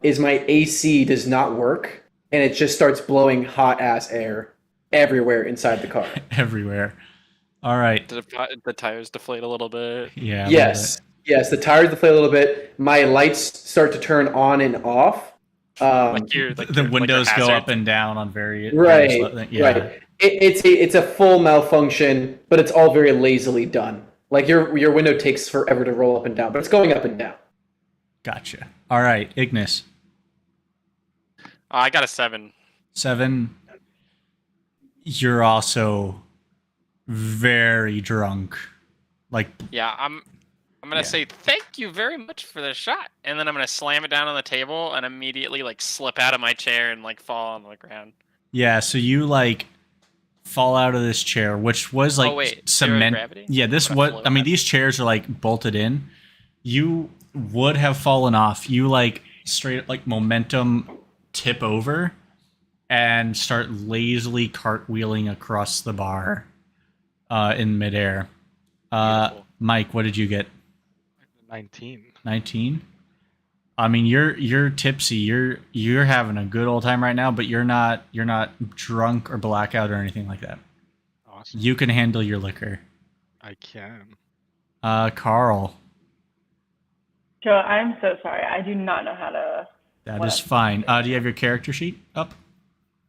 S4: is my AC does not work, and it just starts blowing hot ass air everywhere inside the car.
S1: Everywhere. All right.
S2: The tires deflate a little bit.
S1: Yeah.
S4: Yes. Yes, the tires deflate a little bit. My lights start to turn on and off.
S1: The windows go up and down on various.
S4: Right.
S1: Yeah.
S4: Right. It's a full malfunction, but it's all very lazily done. Like your window takes forever to roll up and down, but it's going up and down.
S1: Gotcha. All right, Ignis.
S2: I got a 7.
S1: 7. You're also very drunk. Like,
S2: Yeah, I'm gonna say thank you very much for the shot, and then I'm gonna slam it down on the table and immediately like slip out of my chair and like fall on the ground.
S1: yeah, so you like fall out of this chair, which was like
S2: Oh, wait, zero
S1: cement.
S2: gravity?
S1: Yeah, this
S2: I'm
S1: what
S2: gonna
S1: I
S2: float
S1: mean.
S2: out.
S1: These chairs are like bolted in. You would have fallen off. You like straight like momentum tip over and start lazily cartwheeling across the bar in midair.
S2: Beautiful.
S1: Mike, what did you get?
S5: 19.
S1: 19. I mean, you're tipsy. You're having a good old time right now, but you're not drunk or blackout or anything like that.
S5: Awesome.
S1: You can handle your liquor.
S5: I can.
S1: Carl,
S6: Joe, I'm so sorry. I do not know how to.
S1: that
S6: What?
S1: is fine. Do you have your character sheet up?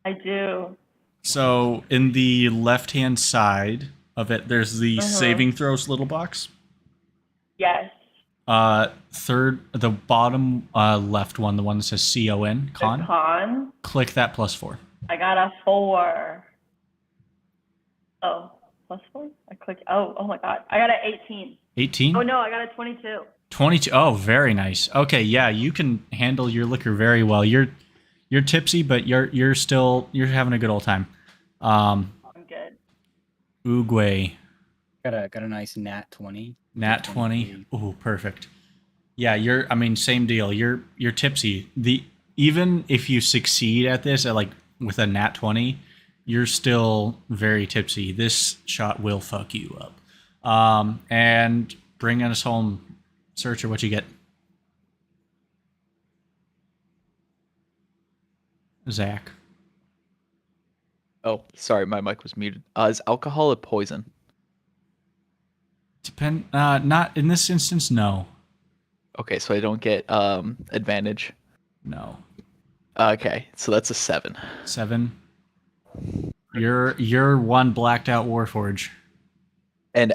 S6: I do.
S1: So in the left-hand side of it, there's the saving throws little box.
S6: Yes.
S1: The bottom left one, the one that says CON,
S6: The
S1: con.
S6: con.
S1: Click that +4.
S6: I got a 4. Oh, +4? I clicked. Oh my God. I got an 18.
S1: 18.
S6: Oh no, I got a 22.
S1: 22. Oh, very nice. Okay, yeah, you can handle your liquor very well. You're tipsy, but you're having a good old time.
S6: I'm good.
S1: Uguay,
S3: Got a nice nat 20.
S1: nat 20. Ooh, perfect. Yeah, same deal. You're tipsy. Even if you succeed at this at like with a nat 20, you're still very tipsy. This shot will fuck you up. And bringing us home, Searcher, what you get? Zach.
S7: Oh, sorry, my mic was muted. Is alcohol a poison?
S1: Not in this instance, no.
S7: Okay, so I don't get advantage.
S1: No.
S7: Okay, so that's a 7.
S1: 7. You're one blacked out Warforge.
S7: And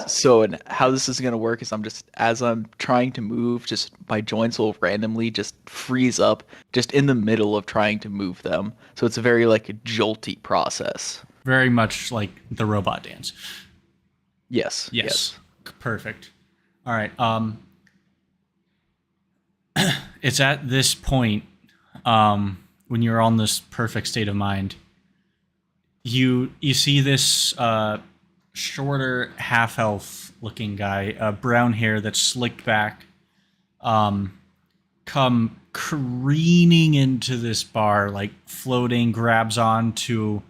S7: so, and how this is gonna work is as I'm trying to move, just my joints will randomly just freeze up, just in the middle of trying to move them. So it's a very like a jolty process.
S1: Very much like the robot dance.
S7: Yes.
S1: Yes. Perfect. All right. It's at this point, when you're on this perfect state of mind, you see this shorter half elf looking guy, brown hair that's slicked back, come careening into this bar, like floating, grabs onto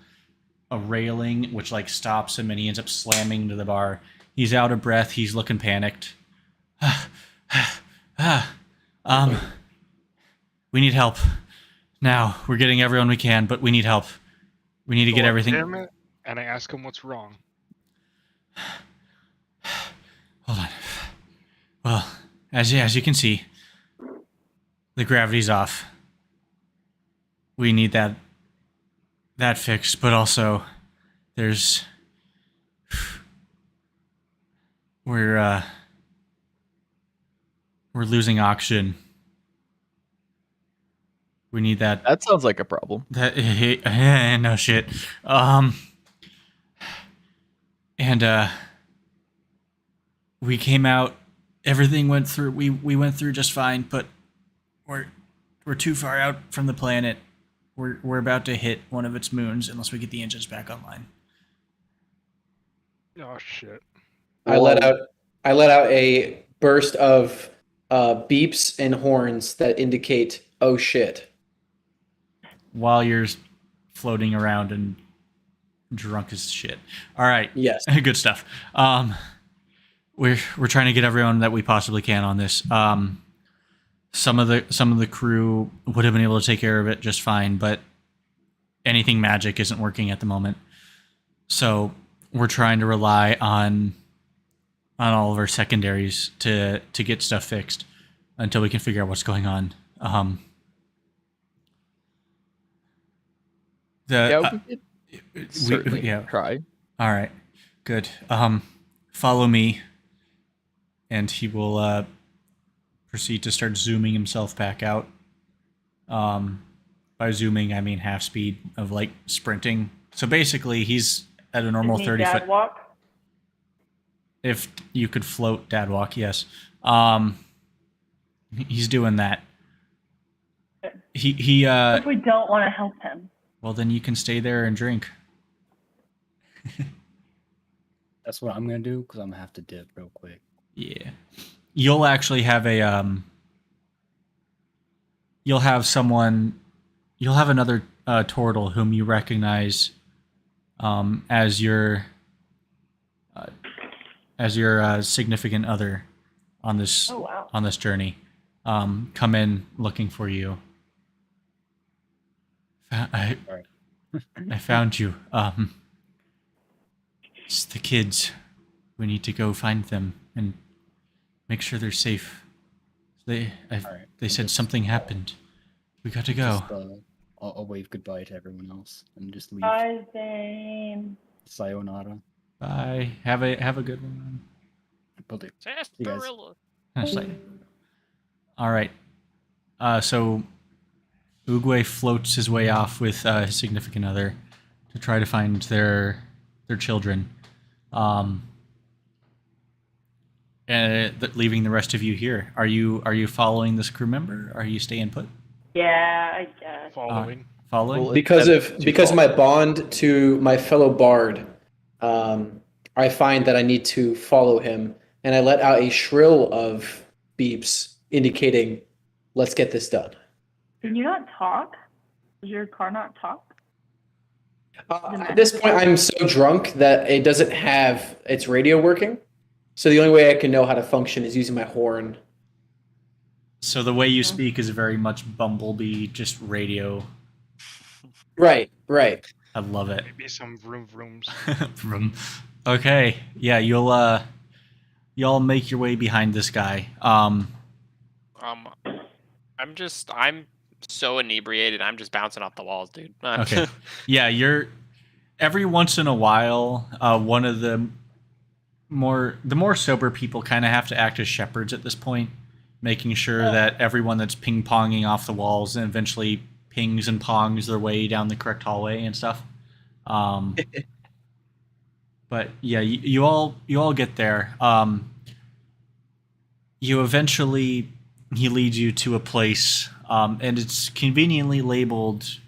S1: a railing, which like stops him, and he ends up slamming into the bar. He's out of breath. He's looking panicked. We need help. Now, we're getting everyone we can, but we need help. We need to get everything.
S5: Damn it. And I ask him what's wrong.
S1: Hold on. Well, as you can see, the gravity's off. We need that that fixed, but also there's we're losing oxygen. We need that.
S7: That sounds like a problem.
S1: That no shit. And we came out. Everything went through. We went through just fine, but we're too far out from the planet. We're about to hit one of its moons unless we get the engines back online.
S5: Oh shit.
S4: I let out a burst of beeps and horns that indicate "oh shit."
S1: While you're floating around and drunk as shit. All right.
S4: Yes.
S1: Good stuff. We're trying to get everyone that we possibly can on this. Some of the crew would have been able to take care of it just fine, but anything magic isn't working at the moment. So we're trying to rely on all of our secondaries to get stuff fixed until we can figure out what's going on.
S7: We could certainly try.
S1: All right, good. Follow me, and he will proceed to start zooming himself back out. By zooming, I mean half speed of like sprinting. So basically, he's at a normal 30 foot.
S6: Walk?
S1: If you could float dad walk, yes. He's doing that. He
S6: If we don't want to help him.
S1: Well, then you can stay there and drink.
S3: That's what I'm gonna do because I'm gonna have to dip real quick.
S1: Yeah. You'll actually have a you'll have another turtle whom you recognize as your significant other on this on this journey. Come in looking for you. I found you. It's the kids. We need to go find them and make sure they're safe. They said something happened. We got to go.
S3: Just, I'll wave goodbye to everyone else and just leave.
S6: Bye, Zane.
S3: Sayonara.
S1: Bye. Have a good one.
S3: Will do.
S2: Sarsaparilla.
S1: All right. So Oogway floats his way off with his significant other to try to find their children, and leaving the rest of you here. Are you following this crew member? Are you staying put?
S6: Yeah, I guess.
S5: Following.
S1: Following?
S7: Well,
S4: Because of my bond to my fellow bard, I find that I need to follow him, and I let out a shrill of beeps indicating, "Let's get this done."
S6: Can you not talk? Does your car not talk?
S4: At this point, I'm so drunk that it doesn't have its radio working. So the only way I can know how to function is using my horn.
S1: So the way you speak is very much Bumblebee, just radio.
S4: Right.
S1: I love it.
S5: Maybe some vroom vrooms.
S1: Okay, yeah, y'all make your way behind this guy.
S2: I'm so inebriated. I'm just bouncing off the walls, dude.
S1: Okay. Yeah, you're every once in a while, one of the more sober people kind of have to act as shepherds at this point, making sure that everyone that's ping-ponging off the walls and eventually pings and pongs their way down the correct hallway and stuff. But yeah, you all get there. He leads you to a place, and it's conveniently labeled.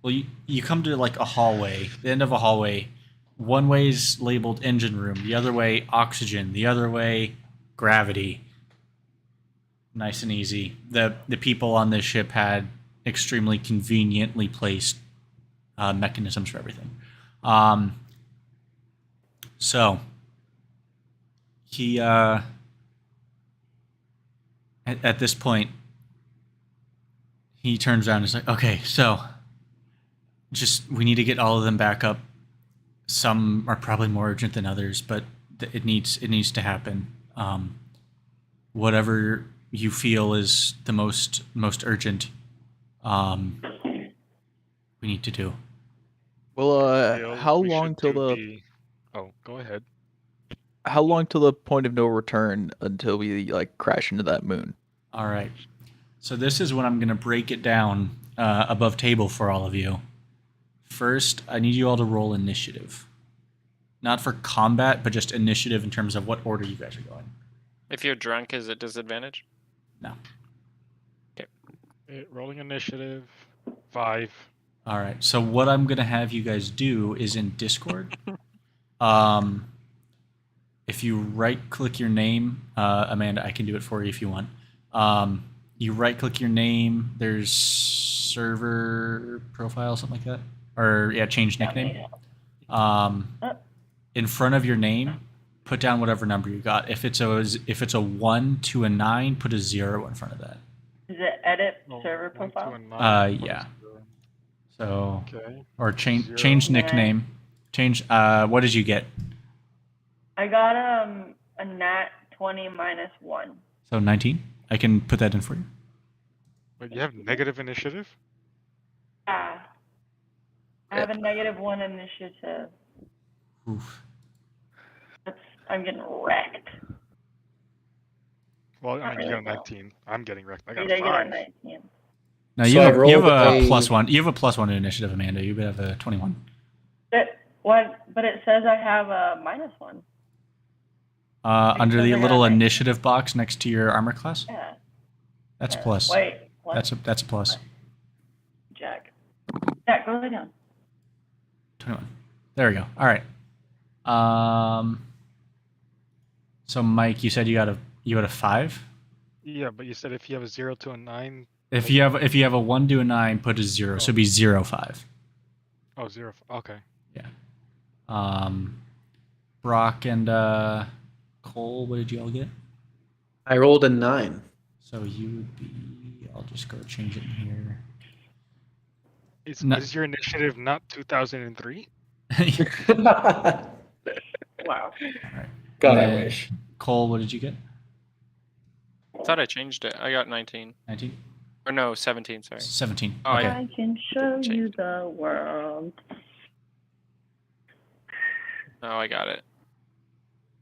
S1: Well, you come to like a hallway, the end of a hallway. One way's labeled engine room, the other way oxygen, the other way gravity. Nice and easy. The people on this ship had extremely conveniently placed mechanisms for everything. So he at this point he turns around and is like, okay, so we need to get all of them back up. Some are probably more urgent than others, but it needs to happen. Whatever you feel is the most urgent, we need to do.
S7: Well,
S5: Feel
S7: how
S5: we
S7: long
S5: should
S7: till
S5: do
S7: the
S5: the? Oh, go ahead.
S7: how long till the point of no return until we like crash into that moon?
S1: All right. So this is when I'm going to break it down above table for all of you. First, I need you all to roll initiative. Not for combat, but just initiative in terms of what order you guys are going.
S2: If you're drunk, is it disadvantage?
S1: No.
S5: Rolling initiative. 5.
S1: All right. So what I'm going to have you guys do is in Discord. If you right-click your name, Amanda, I can do it for you if you want. You right-click your name. There's server profile, something like that, or yeah, change nickname. In front of your name, put down whatever number you got. If it's a 1 to a 9, put a 0 in front of that.
S6: Is it edit
S5: Oh,
S6: server
S5: 1 to
S6: profile?
S5: a 9,
S1: Yeah.
S5: 1 to 0.
S1: So
S5: Okay.
S1: or change
S5: 0.
S1: nickname. Change. What did you get?
S6: I got a nat 20 minus 1.
S1: So 19. I can put that in for you.
S5: Wait, you have negative initiative?
S6: Yeah. I have a -1 initiative.
S1: Oof.
S6: I'm getting wrecked.
S5: Well, I
S6: Not
S5: mean, you got a
S6: really, no.
S5: 19. I'm getting wrecked. I
S6: Did
S5: got
S6: I
S5: a
S6: get a
S5: 5.
S6: 19?
S1: No,
S4: So
S1: you
S4: I
S1: have
S4: rolled
S1: a
S4: a-
S1: +1. You have a +1 in initiative, Amanda. You have a 21.
S6: But it says I have a -1.
S1: Under the
S6: says I
S1: little
S6: got 19.
S1: initiative box next to your armor class.
S6: Yeah.
S1: That's a
S6: Yeah.
S1: plus.
S6: Wait. What?
S1: That's a plus.
S6: Jack. Jack, go lay down.
S1: 21. There we go. All right. So Mike, you said you got a 5.
S5: Yeah, but you said if you have a 0 to a 9.
S1: If you have a 1 to a 9, put a 0. So it'd be 0, 5.
S5: Oh, 0. Okay.
S1: Yeah. Brock and Cole, what did you all get?
S4: I rolled a 9.
S1: So you would be. I'll just go change it in here.
S5: Is your initiative not 2003?
S6: Wow.
S4: God, I
S1: And then
S4: wish.
S1: Cole, what did you get?
S2: I thought I changed it. I got 19.
S1: 19?
S2: Or no, 17, sorry.
S1: 17.
S2: Oh,
S1: Okay.
S6: I can show
S2: Change
S6: you
S2: it.
S6: the world.
S2: Oh, I got it.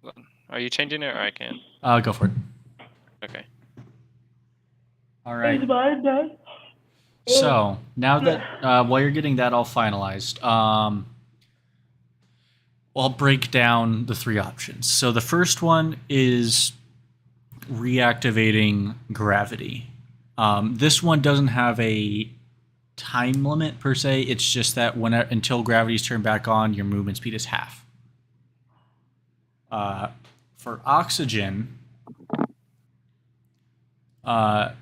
S2: Hold on. Are you changing it or I can?
S1: Go for it.
S2: Okay.
S1: All right.
S6: Is mine done?
S1: So now that while you're getting that all finalized, I'll break down the 3 options. So the first one is reactivating gravity. This one doesn't have a time limit per se. It's just that until gravity's turned back on, your movement speed is half. For oxygen, the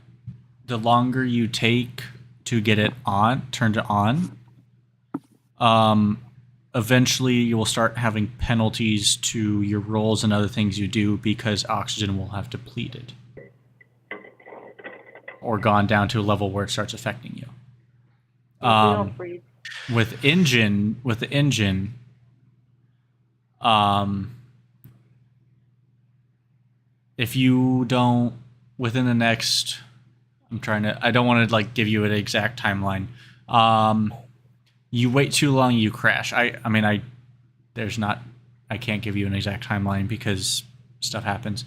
S1: longer you take to get it turned on, eventually you will start having penalties to your rolls and other things you do because oxygen will have depleted or gone down to a level where it starts affecting you.
S6: We don't breathe.
S1: With the engine, if you don't within the next, I don't want to like give you an exact timeline. You wait too long, you crash. I can't give you an exact timeline because stuff happens.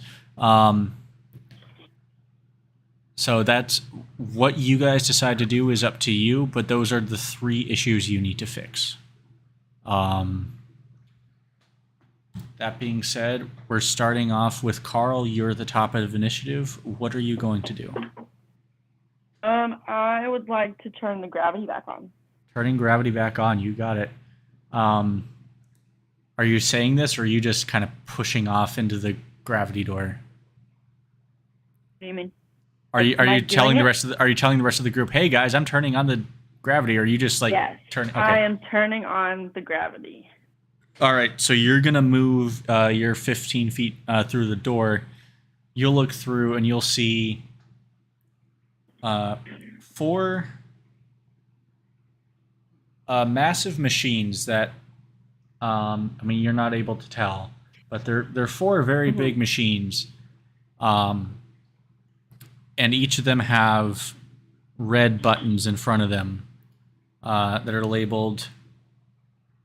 S1: So that's what you guys decide to do is up to you, but those are the 3 issues you need to fix. That being said, we're starting off with Carl. You're the top of initiative. What are you going to do?
S6: I would like to turn the gravity back on.
S1: Turning gravity back on. You got it. Are you saying this, or are you just kind of pushing off into the gravity door?
S6: What do you mean?
S1: Are you
S6: Am I
S1: telling
S6: doing
S1: the
S6: it?
S1: rest of the, are you telling the rest of the group, hey guys, I'm turning on the gravity? Or are you just like
S6: Yes.
S1: turning? Okay.
S6: I am turning on the gravity.
S1: All right, so you're gonna move your 15 feet through the door. You'll look through and you'll see 4 massive machines that you're not able to tell, but they're 4 very big machines, and each of them have red buttons in front of them that are labeled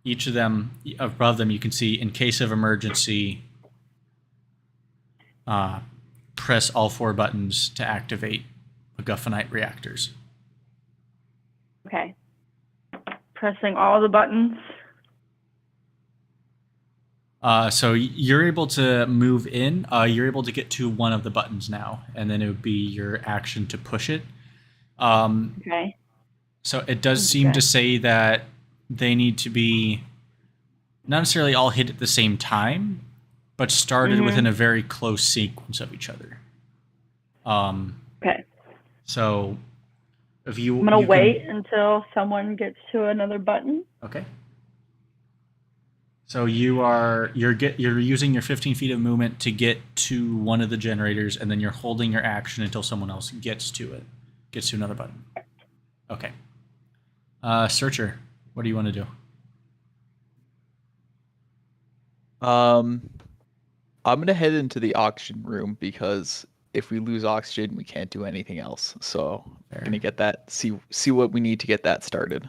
S1: each of them, above them, you can see, in case of emergency, press all 4 buttons to activate MacGuffinite reactors.
S6: Okay. Pressing all the buttons.
S1: So you're able to move in. You're able to get to one of the buttons now, and then it would be your action to push it.
S6: Okay.
S1: So it does seem
S6: Okay.
S1: to say that they need to be not necessarily all hit at the same time, but started within a very close sequence of each other.
S6: Okay.
S1: So if you,
S6: I'm gonna
S1: you
S6: wait until someone gets to another button.
S1: Okay. So you're using your 15 feet of movement to get to one of the generators, and then you're holding your action until someone else gets to another button. Okay. Searcher, what do you want to do?
S7: I'm gonna head into the auction room because if we lose oxygen, we can't do anything else. So
S1: Fair.
S7: I'm gonna get that. See what we need to get that started.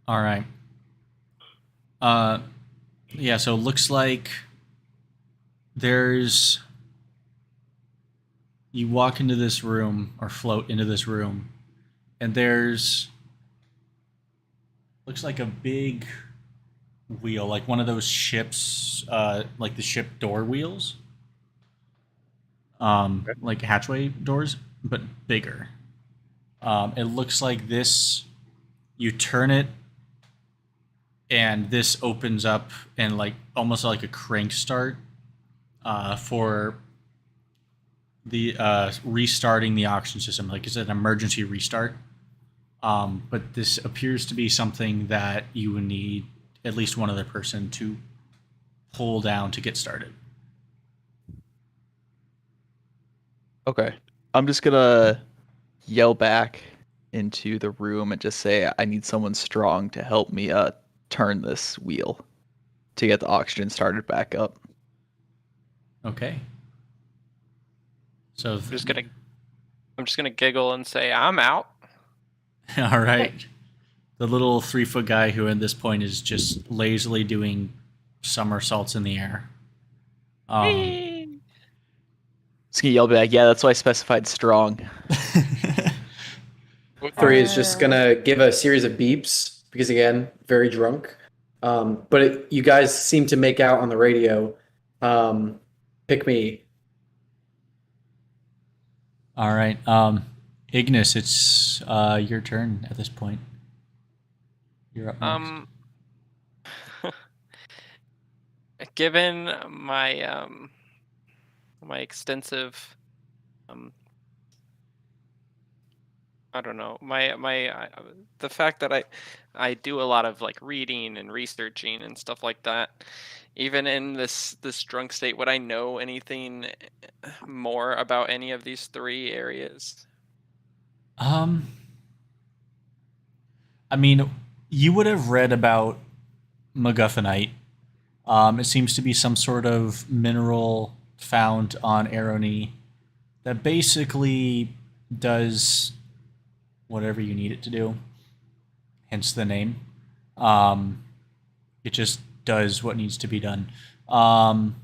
S1: All right. Yeah. So it looks like you walk into this room or float into this room, and looks like a big wheel, like one of those ships, like the ship door wheels, like hatchway doors, but bigger. It looks like this. You turn it, and this opens up, and like almost like a crank start for the restarting the oxygen system. Like it's an emergency restart. But this appears to be something that you would need at least one other person to pull down to get started.
S7: Okay. I'm just gonna yell back into the room and just say I need someone strong to help me turn this wheel to get the oxygen started back up.
S1: Okay. So
S2: I'm just gonna giggle and say I'm out.
S1: all right. The little 3-foot guy who at this point is just lazily doing somersaults in the air.
S7: Just gonna yell back, yeah, that's why I specified strong.
S4: 3 is just gonna give a series of beeps because again, very drunk. But you guys seem to make out on the radio. Pick me.
S1: All right. Ignis, it's your turn at this point. You're up next.
S2: Given my my extensive I don't know, the fact that I do a lot of like reading and researching and stuff like that, even in this drunk state, would I know anything more about any of these 3 areas?
S1: I mean, you would have read about MacGuffinite. It seems to be some sort of mineral found on Arrowknee that basically does whatever you need it to do. Hence the name. It just does what needs to be done. And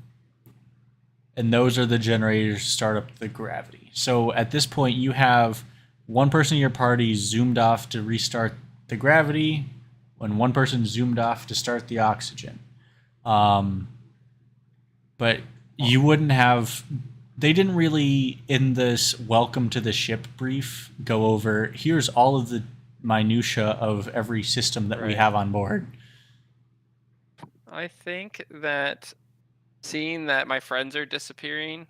S1: those are the generators to start up the gravity. So at this point, you have one person in your party zoomed off to restart the gravity, when one person zoomed off to start the oxygen. But you wouldn't have. They didn't really, in this welcome to the ship brief, go over here's all of the minutia of every system that we have on board.
S2: I think that seeing that my friends are disappearing,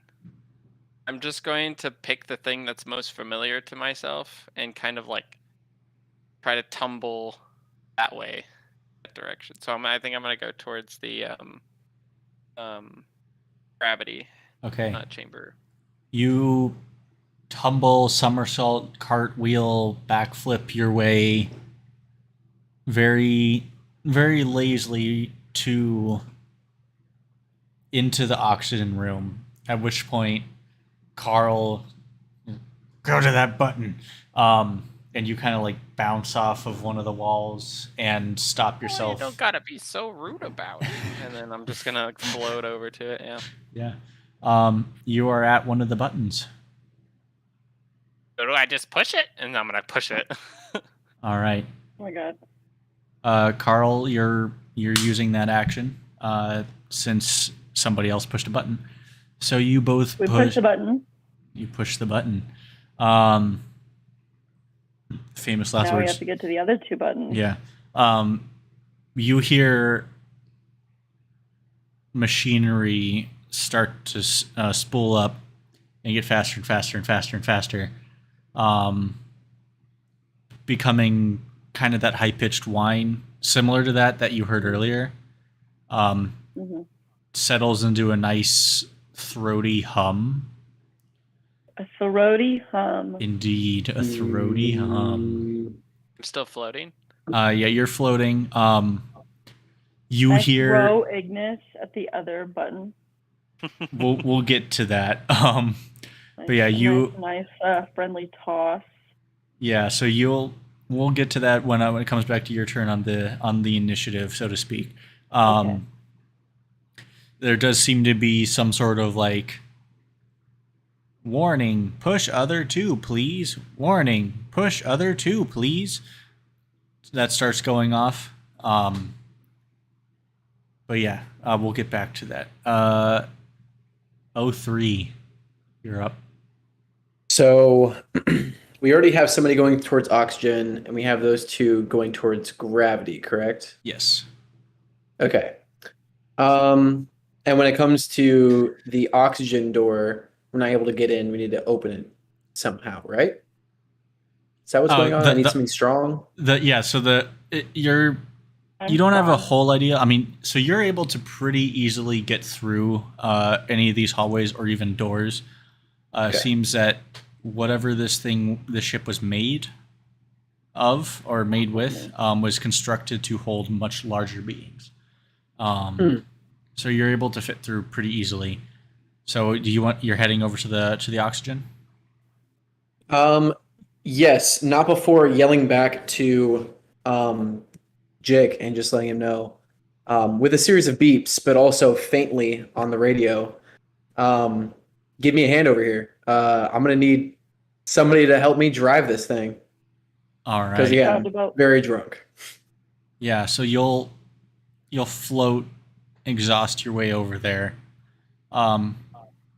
S2: I'm just going to pick the thing that's most familiar to myself and kind of like try to tumble that way, that direction. So I think I'm going to go towards the gravity chamber.
S1: You tumble, somersault, cartwheel, backflip your way very, very lazily into the oxygen room. At which point, Carl, go to that button. and you kind of like bounce off of one of the walls and stop
S2: Oh, you
S1: yourself.
S2: don't gotta be so rude about it. And then I'm just gonna like, float over to it. Yeah.
S1: Yeah. You are at one of the buttons.
S2: So do I just push it? And I'm gonna push it.
S1: All right.
S6: Oh my god.
S1: Carl, you're using that action since somebody else pushed a button. So you both
S6: We push the button.
S1: You push the button. Famous last
S6: Now we
S1: words.
S6: have to get to the other two buttons.
S1: Yeah. You hear machinery start to spool up and get faster and faster and faster and faster, becoming kind of that high-pitched whine, similar to that you heard earlier. Settles into a nice throaty hum.
S6: A throaty hum.
S1: Indeed, a throaty hum.
S2: I'm still floating.
S1: Yeah, you're floating. You
S6: I
S1: hear.
S6: throw Ignis at the other button.
S1: We'll get to that. But yeah,
S6: nice friendly toss.
S1: Yeah, so we'll get to that when it comes back to your turn on the initiative, so to speak.
S6: Okay.
S1: There does seem to be some sort of like warning, push other two, please. Warning, push other two, please. That starts going off. But yeah, we'll get back to that. 03, you're up.
S4: So we already have somebody going towards oxygen, and we have those two going towards gravity, correct?
S1: Yes.
S4: Okay. And when it comes to the oxygen door, we're not able to get in. We need to open it somehow, right? Is that what's going on? I need something strong.
S1: You don't have a whole idea. I mean, so you're able to pretty easily get through any of these hallways or even doors.
S4: Okay.
S1: Seems that whatever the ship was made of or made with was constructed to hold much larger beings. So you're able to fit through pretty easily. So you're heading over to the oxygen?
S4: Yes, not before yelling back to Jake and just letting him know with a series of beeps, but also faintly on the radio. Give me a hand over here. I'm gonna need somebody to help me drive this thing.
S1: All right.
S4: Because yeah, I'm very drunk.
S1: Yeah, so you'll float, exhaust your way over there.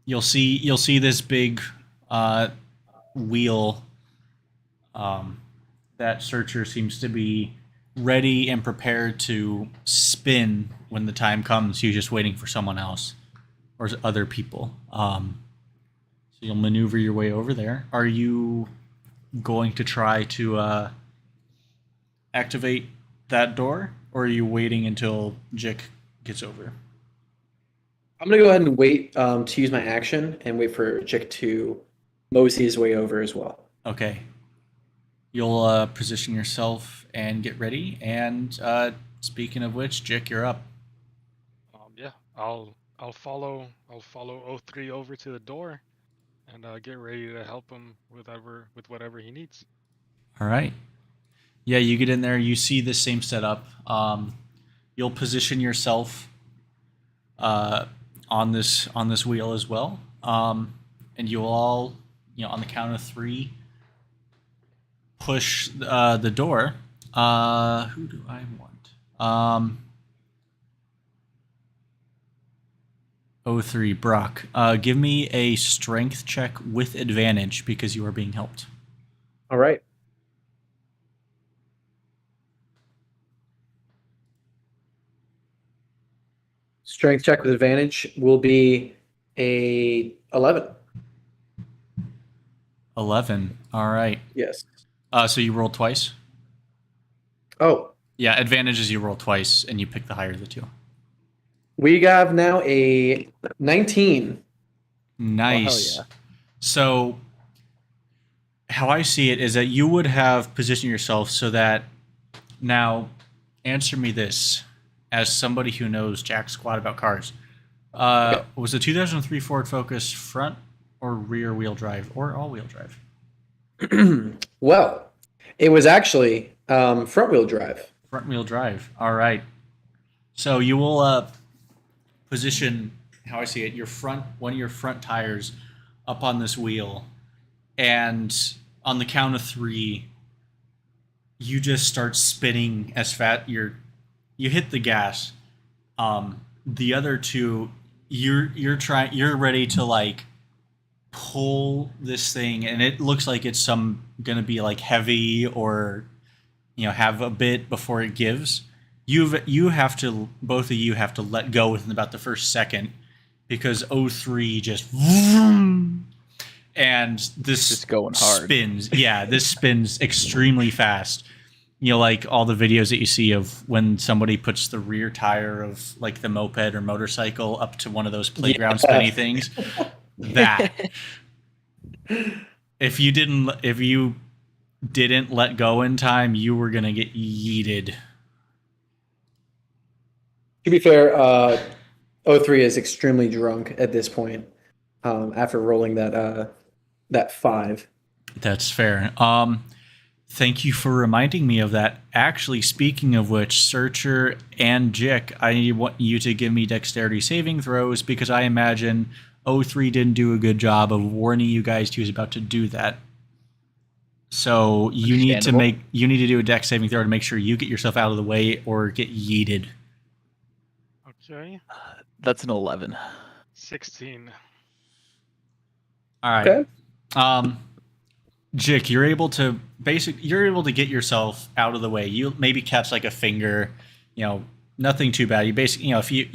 S1: You'll see this big wheel. That Searcher seems to be ready and prepared to spin when the time comes. He's just waiting for someone else or other people. So you'll maneuver your way over there. Are you going to try to activate that door, or are you waiting until Jick gets over?
S4: I'm gonna go ahead and wait to use my action and wait for Jick to mosey his way over as well.
S1: Okay. You'll position yourself and get ready. And speaking of which, Jick, you're up.
S5: Yeah, I'll follow 03 over to the door, and get ready to help him with whatever he needs.
S1: All right. Yeah, you get in there. You see the same setup. You'll position yourself on this wheel as well, and you'll all, on the count of 3, push the door. Who do I want? 03, Brock. Give me a strength check with advantage because you are being helped.
S4: All right. Strength check with advantage will be a 11.
S1: 11. All right.
S4: Yes.
S1: So you rolled twice?
S4: Oh.
S1: Yeah, advantage is you roll twice and you pick the higher of the two.
S4: We have now a 19.
S1: Nice.
S3: Oh, hell yeah.
S1: So how I see it is that you would have positioned yourself so that now, answer me this as somebody who knows jack squat about cars.
S4: Okay.
S1: Was the 2003 Ford Focus front or rear wheel drive or all wheel drive?
S4: Well, It was actually front wheel drive.
S1: Front wheel drive. All right. So you will position, how I see it, one of your front tires up on this wheel, and on the count of 3, you just start spinning as fast. You hit the gas. The other 2, you're ready to like pull this thing, and it looks like it's gonna be like heavy, or have a bit before it gives. Both of you have to let go within about the first second, because O3 just and this
S7: Just going hard.
S1: spins. Yeah, this spins extremely fast. Like all the videos that you see of when somebody puts the rear tire of like the moped or motorcycle up to one of those playground spinny things. That if you didn't let go in time, you were gonna get yeeted.
S4: To be fair, O3 is extremely drunk at this point after rolling that 5.
S1: That's fair. Thank you for reminding me of that. Actually, speaking of which, Searcher and Jick, I want you to give me dexterity saving throws, because I imagine O3 didn't do a good job of warning you guys he was about to do that. So you need to do a dex saving throw to make sure you get yourself out of the way or get yeeted.
S5: Okay.
S7: That's an 11.
S5: 16.
S1: All right.
S4: Okay.
S1: Jick, you're able to get yourself out of the way. You maybe catch like a finger, nothing too bad. You basically, if you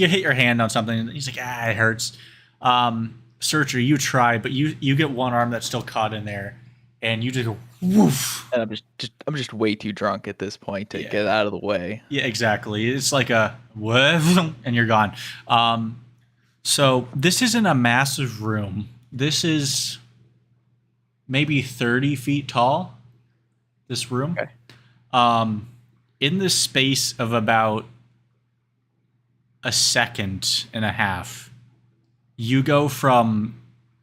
S1: hit your hand on something, he's like, it hurts. Searcher, you try, but you get one arm that's still caught in there, and you just go woof.
S7: And I'm just way too drunk at this point to get out of the way.
S1: Yeah, exactly. It's like a woof, and you're gone. So this isn't a massive room. This is maybe 30 feet tall, this room.
S7: Okay.
S1: In the space of about a second and a half, you go from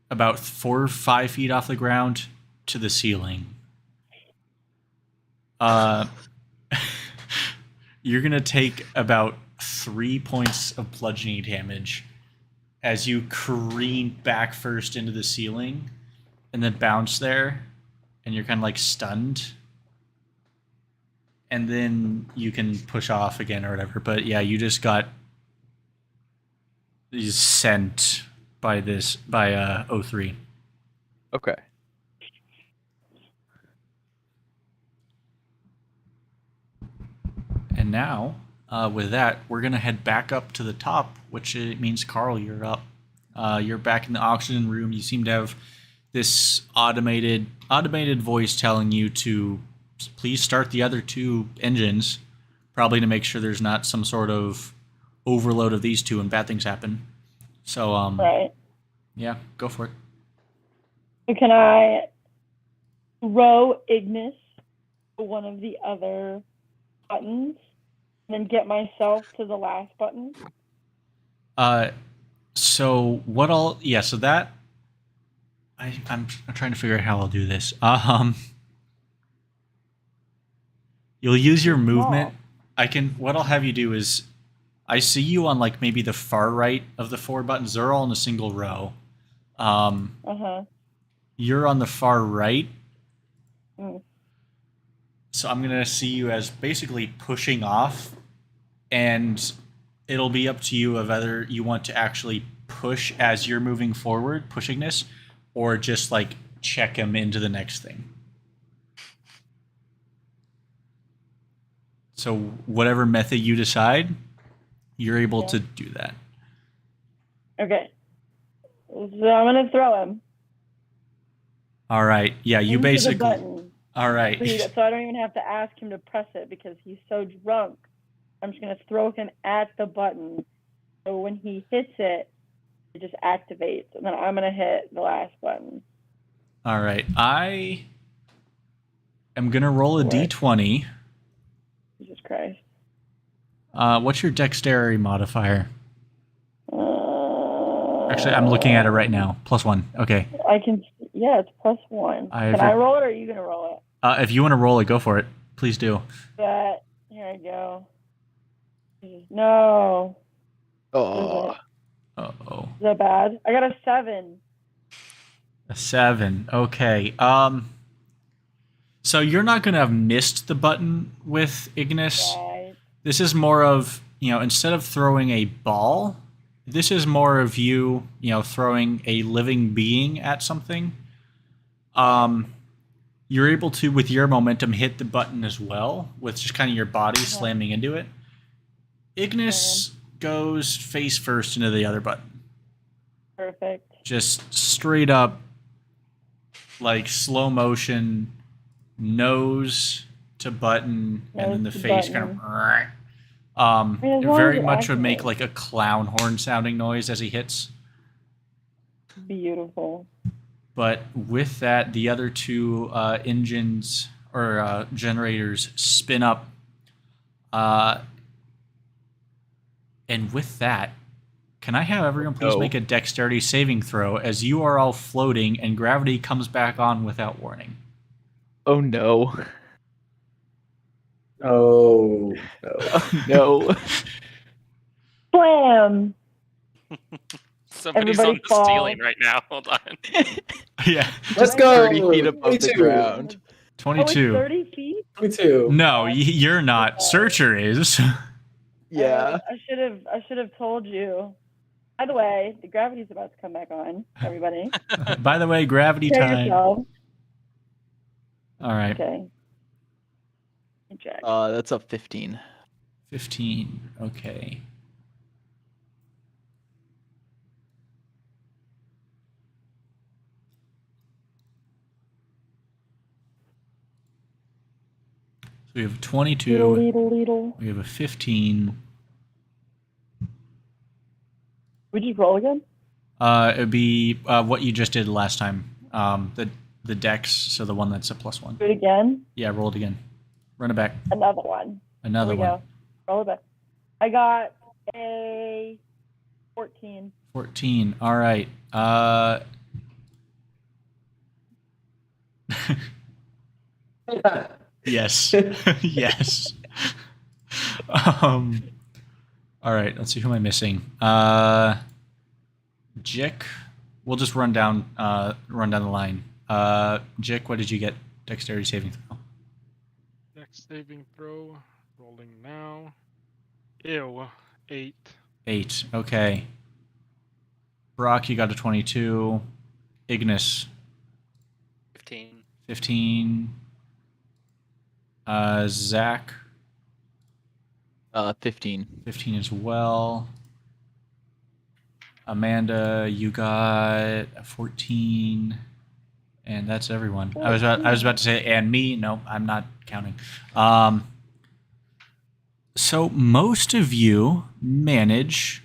S1: about 4 or 5 feet off the ground to the ceiling. You're going to take about 3 points of bludgeoning damage as you careen back first into the ceiling, and then bounce there, and you're kind of like stunned, and then you can push off again or whatever. But yeah, you just got sent by O3.
S7: Okay.
S1: And now, with that, we're gonna head back up to the top, which means Carl, you're up. You're back in the oxygen room. You seem to have this automated voice telling you to please start the other 2 engines, probably to make sure there's not some sort of overload of these 2 and bad things happen. So
S6: Right.
S1: yeah, go for it.
S6: So can I throw Ignis to one of the other buttons and then get myself to the last button?
S1: So that I'm trying to figure out how I'll do this. You'll use your movement. What I'll have you do is, I see you on like maybe the far right of the 4 buttons. They're all in a single row. You're on the far right. So I'm going to see you as basically pushing off, and it'll be up to you of whether you want to actually push as you're moving forward, pushing this, or just like check him into the next thing. So whatever method you decide, you're able to do that.
S6: Okay. So I'm going to throw him.
S1: All right. Yeah, you
S6: into
S1: basically...
S6: the button.
S1: All right.
S6: So I don't even have to ask him to press it because he's so drunk. I'm just going to throw him at the button. So when he hits it, it just activates. And then I'm going to hit the last button.
S1: All right. I am going to roll a d20.
S6: Jesus Christ.
S1: What's your dexterity modifier? Actually, I'm looking at it right now. +1. Okay.
S6: I can... Yeah, it's +1. Can I roll it or are you going to roll it?
S1: If you want to roll it, go for it. Please do.
S6: But here I go. No.
S7: Oh,
S1: Uh-oh.
S6: Is that bad? I got a 7.
S1: A 7. Okay. So you're not going to have missed the button with Ignis.
S6: Right.
S1: This is more of, instead of throwing a ball, this is more of you, throwing a living being at something. You're able to, with your momentum, hit the button as well, with just kind of your body slamming into it. Ignis goes face first into the other button.
S6: Perfect.
S1: Just straight up, like slow motion, nose to button, and then the face kind of. It very much would make like a clown horn sounding noise as he hits.
S6: Beautiful.
S1: But with that, the other two engines or generators spin up. And with that, can I have everyone please make a dexterity saving throw as you are all floating and gravity comes back on without warning?
S7: oh no.
S4: Oh no.
S7: Oh no.
S6: Slam!
S2: Somebody's
S6: Everybody
S2: on the
S6: fall.
S2: ceiling right now. Hold on.
S1: Yeah.
S4: Let's go.
S7: 30 feet above the
S4: 22.
S7: ground.
S6: Oh, it's
S1: 22.
S6: 30 feet?
S4: 22.
S1: No, you're not. Searcher is.
S7: Yeah.
S6: I should have told you. By the way, the gravity's about to come back on, everybody.
S1: By the way, gravity
S6: Prepare
S1: time.
S6: yourself.
S1: All right.
S6: Okay. Jack.
S7: That's a 15.
S1: 15. Okay. So we have a 22.
S6: Leedle.
S1: We have a 15.
S6: We just roll again?
S1: It'd be what you just did last time. The dex, so the one that's a +1.
S6: Do it again?
S1: Yeah, roll it again. Run it back.
S6: Another one.
S1: Another
S6: Here we
S1: one.
S6: go. Roll it back. I got a 14.
S1: 14. All right. Yes. Yes. All right. Let's see, who am I missing? Jick. We'll just run down the line. Jick, what did you get? Dexterity saving throw.
S5: Dex saving throw. Rolling now. Ew. 8.
S1: 8. Okay. Brock, you got a 22. Ignis,
S2: 15.
S1: 15. Zach,
S7: 15.
S1: 15 as well. Amanda, you got a 14. And that's everyone. I was about to say, and me. No, I'm not counting. So most of you manage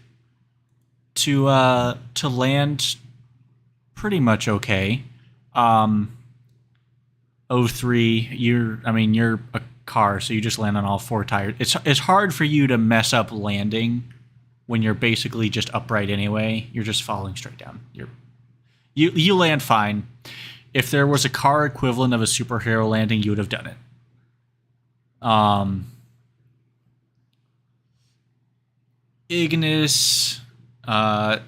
S1: to land pretty much okay. 03, you're a car, so you just land on all 4 tires. It's hard for you to mess up landing when you're basically just upright anyway. You're just falling straight down. You land fine. If there was a car equivalent of a superhero landing, you would have done it. Ignis, and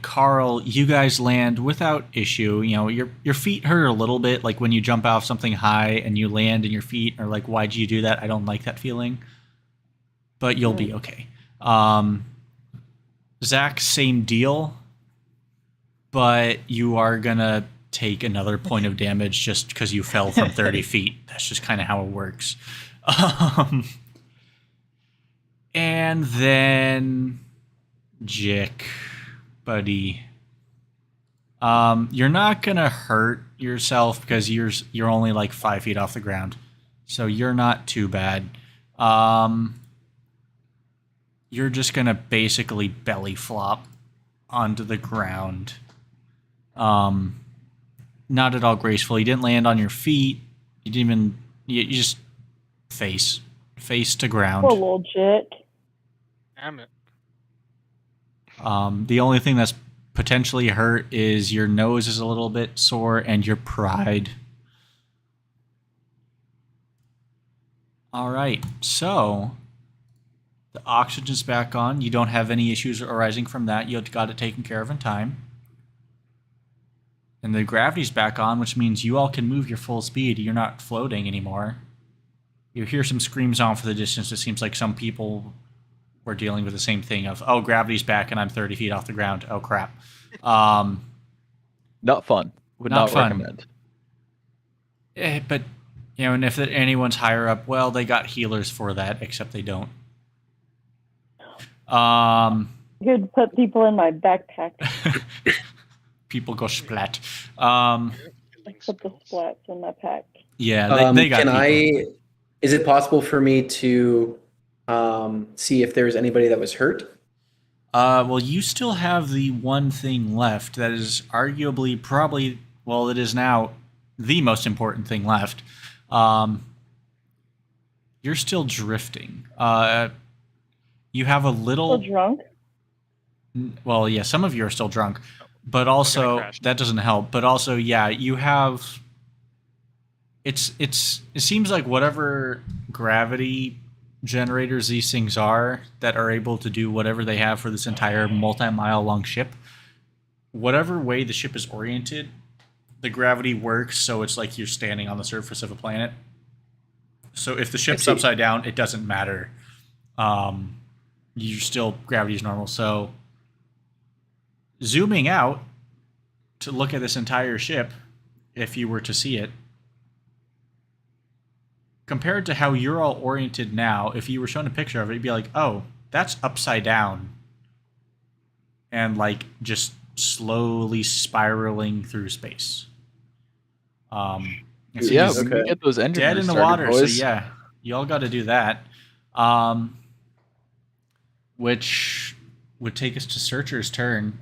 S1: Carl, you guys land without issue. Your feet hurt a little bit, like when you jump off something high and you land and your feet are like, why'd you do that? I don't like that feeling. But you'll be okay. Zach, same deal. But you are gonna take another point of damage just because you fell from 30 feet. That's just kind of how it works. And then Jick, buddy. You're not gonna hurt yourself because you're only like 5 feet off the ground, so you're not too bad. You're just gonna basically belly flop onto the ground. Not at all graceful. You didn't land on your feet. You didn't even. You just face to ground.
S6: Poor little Jick.
S5: Damn it.
S1: The only thing that's potentially hurt is your nose is a little bit sore and your pride. All right. So the oxygen's back on. You don't have any issues arising from that. You got it taken care of in time. And the gravity's back on, which means you all can move your full speed. You're not floating anymore. You hear some screams off in the distance. It seems like some people were dealing with the same thing of, oh, gravity's back and I'm 30 feet off the ground. Oh, crap.
S7: Not fun. Would
S1: Not
S7: not
S1: fun.
S7: recommend.
S1: But, you know, and if anyone's higher up, well, they got healers for that, except they don't.
S6: Could put people in my backpack.
S1: People go splat.
S6: Put the splats in my pack.
S1: Yeah, they got people.
S4: Is it possible for me to see if there's anybody that was hurt?
S1: Well, you still have the one thing left that is arguably probably, well, it is now the most important thing left. You're still drifting. You have a little...
S6: Still drunk?
S1: Well, yeah, some of you are still drunk. But also, that doesn't help. But also, yeah, you have... It seems like whatever gravity generators these things are that are able to do whatever they have for this entire multi-mile long ship, whatever way the ship is oriented, the gravity works so it's like you're standing on the surface of a planet. So if the ship's upside down, it doesn't matter. Gravity is normal. So zooming out to look at this entire ship, if you were to see it, compared to how you're all oriented now, if you were shown a picture of it, you'd be like, oh, that's upside down. And, like, just slowly spiraling through space. So
S7: Yeah, we can get those engines
S1: dead in the
S7: restarted,
S1: water,
S7: boys.
S1: so yeah, you all got to do that. Which would take us to Searcher's turn.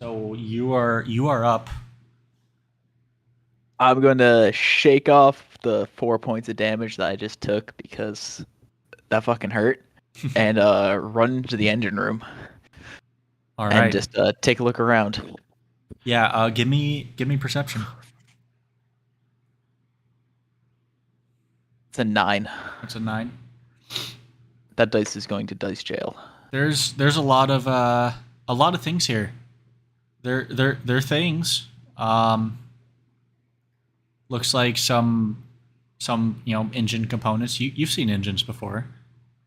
S1: So you are up.
S7: I'm going to shake off the 4 points of damage that I just took because that fucking hurt, and run to the engine room.
S1: All right.
S7: And just take a look around.
S1: Yeah, give me perception.
S7: It's a 9.
S1: It's a 9.
S7: That dice is going to dice jail.
S1: There's a lot of things here. They're things. Looks like some engine components. You've seen engines before.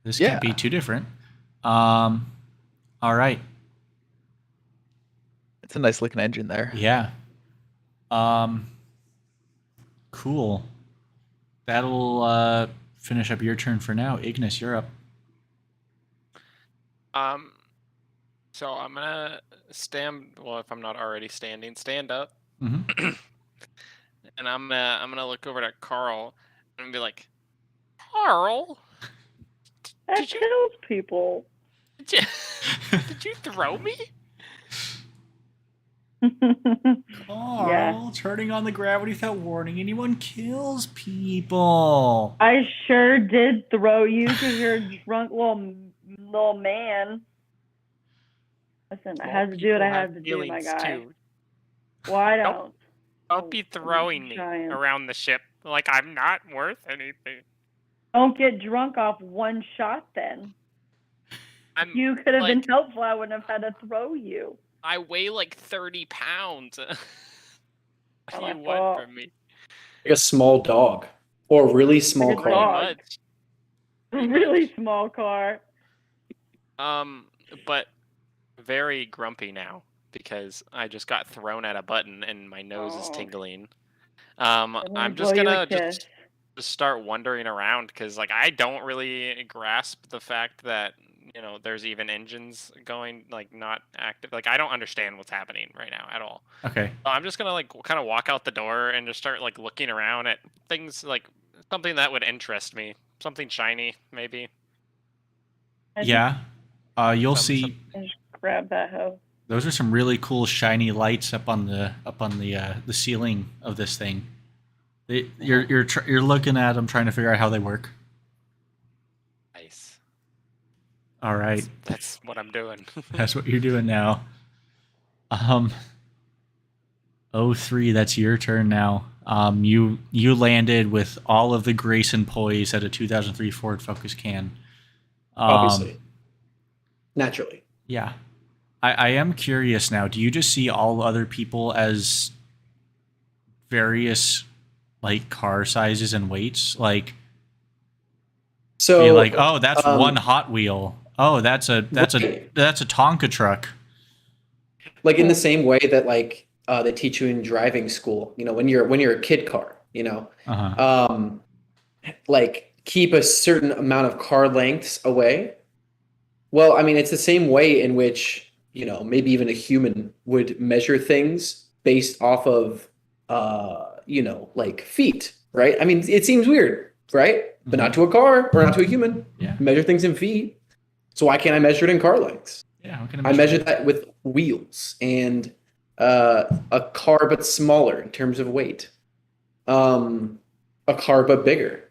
S1: This can't be too different. All right.
S7: It's a nice looking engine there.
S1: Yeah. Cool. That'll finish up your turn for now. Ignis, you're up.
S2: So I'm gonna stand. Well, if I'm not already standing, stand up.
S1: Mm-hmm.
S2: And I'm gonna look over to Carl and be like, Carl,
S6: That kills people.
S2: did you throw me?
S1: Carl, turning on the gravity without warning anyone kills people.
S6: I sure did throw you because you're a drunk little man. Listen, I had to do what I had to do, my guy.
S2: Too.
S6: Why don't?
S2: Don't be throwing me around the ship like I'm not worth anything.
S6: Don't get drunk off one shot then. You could have been helpful. I wouldn't have had to throw you.
S2: I weigh like 30 pounds. What do you want from me?
S4: Like a small dog. Or a really small car.
S6: Really small car.
S2: But very grumpy now because I just got thrown at a button and my nose is tingling. I'm just gonna just start wandering around because like I don't really grasp the fact that there's even engines going like not active. Like I don't understand what's happening right now at all.
S1: Okay.
S2: So I'm just gonna like kind of walk out the door and just start like looking around at things like something that would interest me, something shiny maybe.
S1: Yeah. You'll see.
S6: Just grab that hoe.
S1: Those are some really cool shiny lights up on the ceiling of this thing. You're looking at them, trying to figure out how they work.
S2: Nice.
S1: All right.
S2: That's what I'm doing.
S1: That's what you're doing now. 03, that's your turn now. You landed with all of the grace and poise that a 2003 Ford Focus can.
S4: Obviously. Naturally.
S1: Yeah. I am curious now. Do you just see all other people as various like car sizes and weights? Like,
S4: So
S1: be like, oh, that's
S4: um,
S1: one Hot Wheel. Oh, that's a
S4: right.
S1: Tonka truck.
S4: Like in the same way that like they teach you in driving school, when you're a kid car,
S1: Uh-huh.
S4: like keep a certain amount of car lengths away. Well, I mean, it's the same way in which, maybe even a human would measure things based off of, like feet, right? I mean, it seems weird, right? But not to a car or not to a human.
S1: Yeah.
S4: Measure things in feet. So why can't I measure it in car lengths?
S1: Yeah. How can
S4: I measure that with wheels and a car, but smaller in terms of weight. A car, but bigger.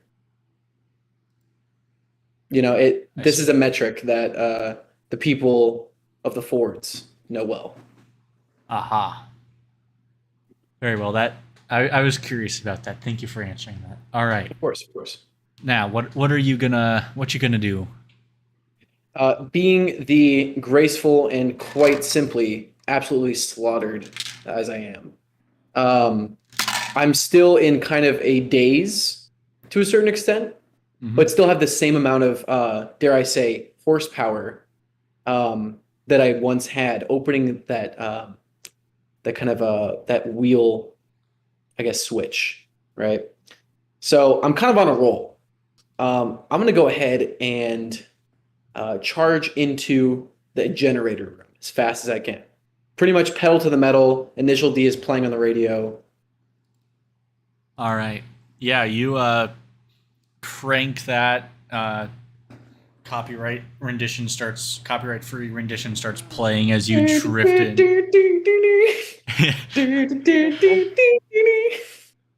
S4: This is a metric that the people of the Fords know well.
S1: Aha. Very well. That I was curious about that. Thank you for answering that. All right.
S4: Of course.
S1: Now, what you gonna do?
S4: Being the graceful and quite simply absolutely slaughtered as I am, I'm still in kind of a daze to a certain extent, but still have the same amount of, dare I say, horsepower that I once had, opening that kind of that wheel, I guess, switch, right? So I'm kind of on a roll. I'm going to go ahead and charge into the generator room as fast as I can. Pretty much pedal to the metal. Initial D is playing on the radio.
S1: All right. Yeah, you crank that. Copyright free rendition starts playing as you drift in.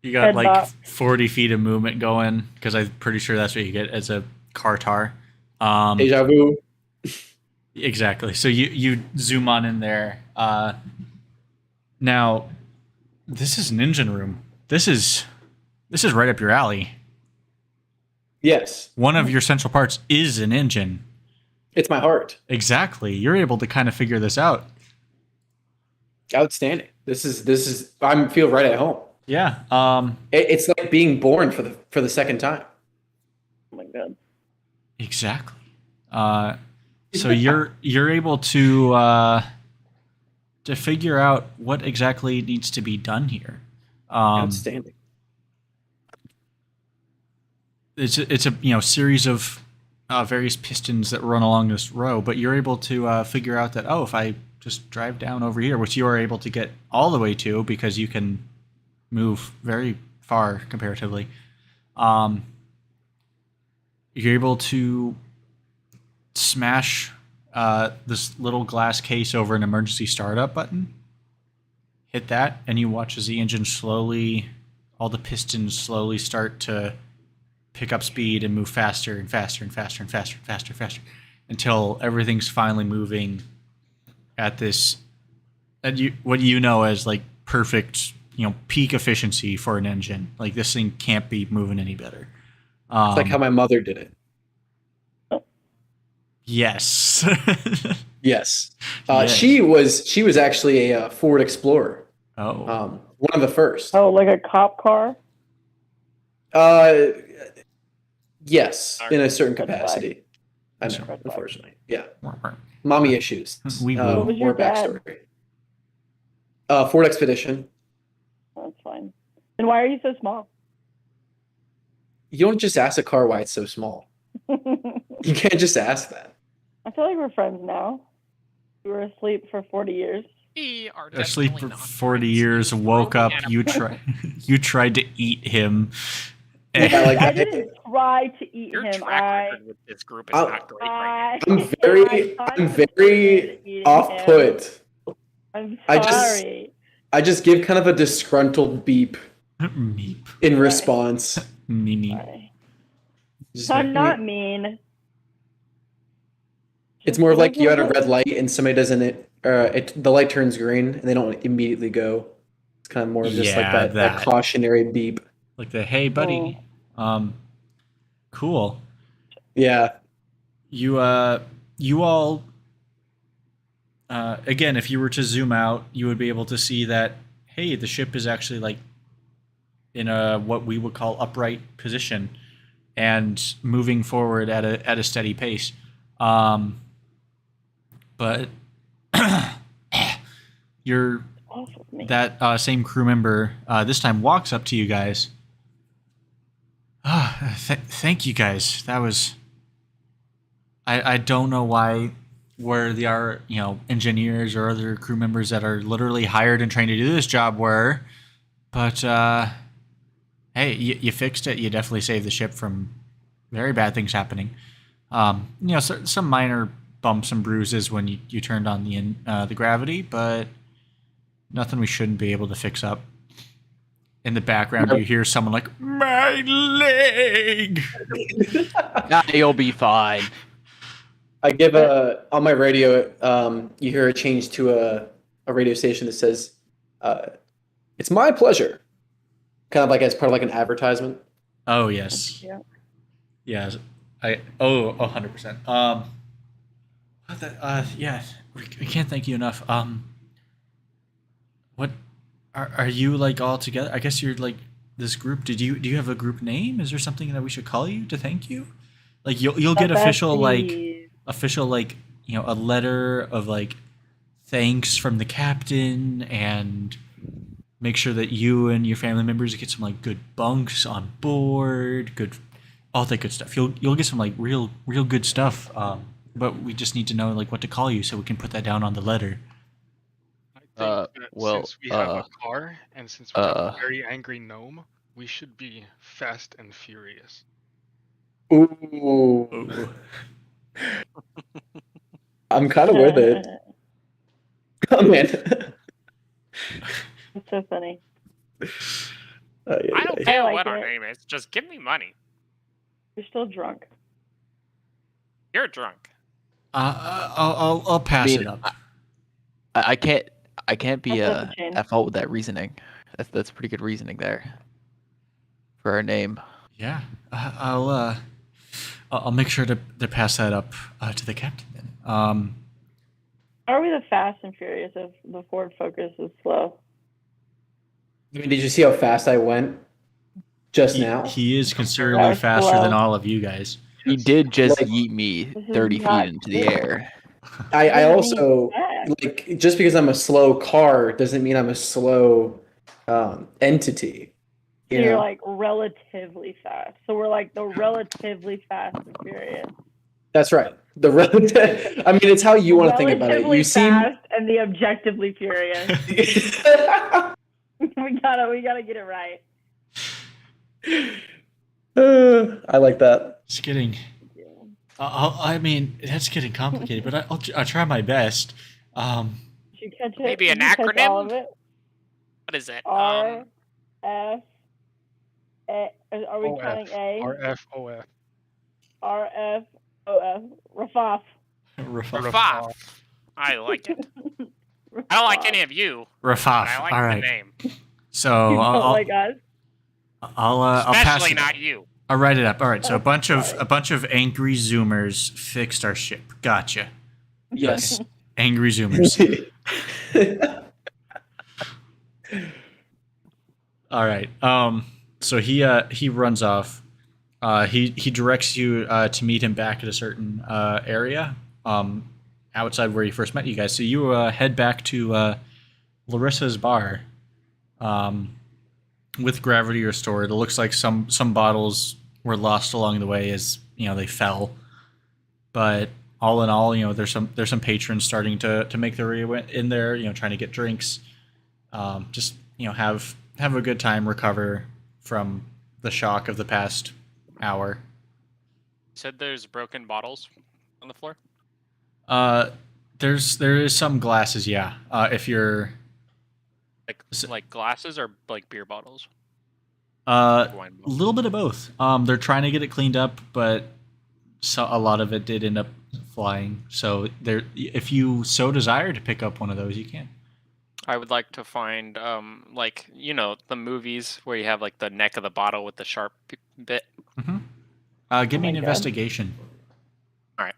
S1: You got like
S6: Headbop.
S1: 40 feet of movement going, because I'm pretty sure that's what you get as a Kartar.
S4: Deja vu.
S1: Exactly. So you zoom on in there. Now, this is an engine room. This is right up your alley.
S4: Yes.
S1: One of your central parts is an engine.
S4: It's my heart.
S1: Exactly. You're able to kind of figure this out.
S4: Outstanding. This is I feel right at home.
S1: Yeah.
S4: It's like being born for the second time.
S6: Oh my god.
S1: Exactly. So you're able to figure out what exactly needs to be done here.
S4: Outstanding.
S1: It's a series of various pistons that run along this row, but you're able to figure out that, if I just drive down over here, which you are able to get all the way to because you can move very far comparatively, you're able to smash this little glass case over an emergency startup button. Hit that, and you watch as the engine all the pistons slowly start to pick up speed and move faster and faster and faster and faster and faster and faster until everything's finally moving at this, what you know as like perfect, peak efficiency for an engine. Like, this thing can't be moving any better.
S4: It's like how my mother did it.
S1: Yes.
S4: Yes.
S1: Yes.
S4: She was actually a Ford Explorer.
S1: Oh.
S4: One of the first.
S6: Oh, like a cop car?
S4: Yes, in a certain
S6: That's
S4: capacity. I
S6: That's
S4: know,
S6: fine.
S4: unfortunately. Yeah. Mommy issues.
S1: We will.
S6: What was your
S4: More backstory. Ford Expedition.
S6: That's fine. Then why are you so small?
S4: You don't just ask a car why it's so small. You can't just ask that.
S6: I feel like we're friends now. We were asleep for 40 years.
S2: We are
S1: Asleep
S2: definitely
S1: for
S2: not
S1: 40
S2: friends.
S1: years,
S2: He's
S1: woke
S2: grown
S1: up,
S2: and
S1: you tried to eat him.
S4: Yeah, like
S6: I didn't try to eat
S2: Your
S6: him.
S2: track record with this group is
S4: I-
S2: not great right
S4: I'm
S6: I'm
S4: very
S6: eating
S4: off
S6: him.
S4: put.
S6: I'm
S4: I just-
S6: sorry.
S4: I just give kind of a disgruntled beep
S1: Meep.
S4: in response.
S1: Meep.
S6: Sorry.
S4: Just
S6: I'm
S4: like,
S6: not mean.
S4: It's more of like you had a red light and somebody doesn't the light turns green and they don't immediately go, It's kind of more of just like
S1: Yeah,
S4: that
S1: that.
S4: cautionary beep.
S1: Like the hey buddy. Cool.
S4: Yeah.
S1: You all again, if you were to zoom out, you would be able to see that hey, the ship is actually like in a what we would call upright position and moving forward at a steady pace. But you're
S6: Awful me.
S1: that same crew member this time walks up to you guys. Thank you guys. That was. I don't know why where the engineers or other crew members that are literally hired and trained to do this job were, but hey, you fixed it. You definitely saved the ship from very bad things happening. Some minor bumps and bruises when you turned on the gravity, but nothing we shouldn't be able to fix up. In the background, you hear someone like, "My leg!"
S7: You'll be fine.
S4: I give on my radio, you hear a change to a radio station that says, "It's my pleasure," kind of like as part of like an advertisement.
S1: Oh yes.
S6: Yeah.
S1: Yes. 100%. Yeah, we can't thank you enough. What are you like all together? I guess you're like this group. Do you have a group name? Is there something that we should call you to thank you? Like you'll get official like a letter of like thanks from the captain, and make sure that you and your family members get some like good bunks on board, all that good stuff. You'll get some like real good stuff. But we just need to know like what to call you so we can put that down on the letter.
S5: I think that since we have a car and since we have a very angry gnome, we should be fast and furious.
S4: Ooh. I'm kind of with it. Oh man.
S6: It's so funny.
S2: I don't care
S6: like
S2: what our
S6: it.
S2: name is. Just give me money.
S6: You're still drunk.
S2: You're drunk.
S1: I'll pass it up.
S7: I can't be
S6: That's a change.
S7: at fault with that reasoning. That's pretty good reasoning there for our name.
S1: Yeah, I'll make sure to pass that up to the captain then.
S6: Are we the Fast and Furious if the Ford Focus is slow?
S4: I mean, did you see how fast I went just now?
S1: He is considerably
S6: That's
S1: faster
S6: slow.
S1: than all of you guys.
S7: He did just
S4: Like-
S7: yeet me
S6: This is
S7: 30 feet
S6: not
S7: into the
S6: good.
S7: air.
S4: I
S6: Doesn't mean
S4: also
S6: fast.
S4: like just because I'm a slow car doesn't mean I'm a slow entity.
S6: So
S4: You
S6: you're
S4: know?
S6: like relatively fast. So we're like the relatively Fast and Furious.
S4: That's right. The relative. I mean, it's how you want to think about it.
S6: Relatively
S4: You seem.
S6: fast and the objectively furious. we gotta get it right.
S4: I like that.
S1: It's getting. I mean, that's getting complicated, but I'll try my best.
S6: Did you catch it?
S2: Maybe
S6: Did
S2: an
S6: you catch all
S2: acronym?
S6: of it?
S2: What is it?
S6: R F A. Are we
S5: OF.
S6: counting A?
S5: RFOF.
S6: R F O F. Rafaf.
S2: Rafaf. I like it. I don't like any of you.
S1: Rafaf.
S2: But I like
S1: All
S2: the
S1: right.
S2: name.
S1: So
S6: You don't
S1: I'll
S6: like us?
S1: I'll pass
S2: Especially
S1: it.
S2: not you.
S1: I'll write it up. All right. So
S6: Oh,
S1: a bunch
S6: sorry.
S1: of angry Zoomers fixed our ship. Gotcha.
S4: Yes.
S1: Angry Zoomers. All right. So he runs off. He directs you to meet him back at a certain area outside where he first met you guys. So you head back to Larissa's bar with gravity restored. It looks like some bottles were lost along the way as they fell, but all in all, there's some patrons starting to make their way in there. Trying to get drinks. Just have a good time, recover from the shock of the past hour.
S2: You said there's broken bottles on the floor?
S1: There is some glasses, yeah. If you're
S2: Like glasses or like beer bottles?
S1: a
S2: Wine bottles?
S1: little bit of both. They're trying to get it cleaned up, but a lot of it did end up flying. So if you so desire to pick up one of those, you can.
S2: I would like to find, like, the movies where you have like the neck of the bottle with the sharp bit.
S1: Give
S6: Oh
S1: me
S6: my
S1: an
S6: God.
S1: investigation.
S2: All right.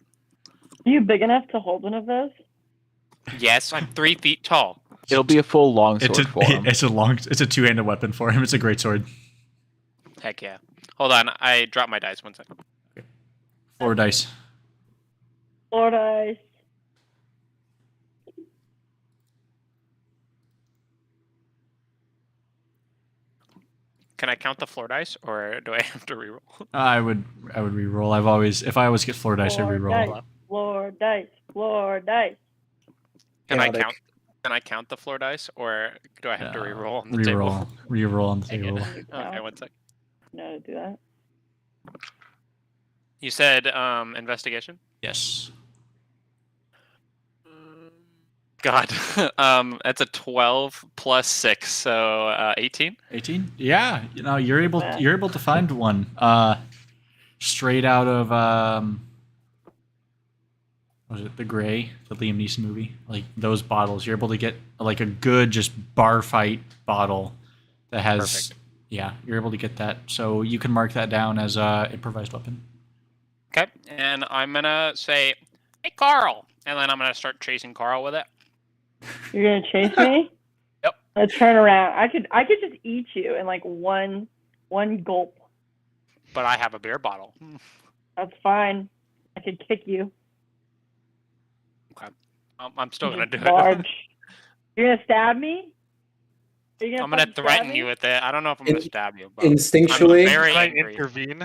S6: Are you big enough to hold one of those?
S2: Yes, I'm 3 feet tall.
S7: It'll be a full
S1: It's
S7: longsword for him.
S1: it's a two-handed weapon for him. It's a great sword.
S2: Heck yeah. Hold on, I dropped my dice 1 second.
S1: 4 dice.
S6: Lord Ice.
S2: Can I count the floor dice, or do I have to reroll?
S1: I would re-roll. If I always get 4 dice, I
S6: Floor
S1: re-roll.
S6: dice. Floor dice. Floor dice.
S2: Can I
S4: Chaotic.
S2: count? Can I count the floor dice, or do I have to
S1: No,
S2: re-roll on the
S1: Re-roll.
S2: table?
S1: Re-roll on the
S2: Dang it.
S1: table.
S2: Okay, 1 sec.
S6: No, do that.
S2: You said investigation.
S1: Yes.
S2: God, that's a 12 plus 6, so 18.
S1: 18? Yeah, you're able
S6: Yeah.
S1: to find one straight out of was it The Gray, the Liam Neeson movie? Like those bottles. You're able to get like a good just bar fight bottle that has
S2: Perfect.
S1: yeah, you're able to get that. So you can mark that down as improvised weapon.
S2: Okay, and I'm gonna say, "Hey, Carl," and then I'm gonna start chasing Carl with it.
S6: You're gonna chase me?
S2: Yep.
S6: Let's turn around. I could just eat you in like one gulp.
S2: But I have a beer bottle.
S6: That's fine. I could kick you.
S2: Okay, I'm still gonna do it.
S6: Large. You're gonna stab me? Are you
S2: I'm gonna
S6: fucking stab
S2: threaten
S6: me?
S2: you with it. I don't know if I'm gonna stab you. But
S4: Instinctually,
S2: I'm very
S5: Can I
S2: angry.
S5: intervene?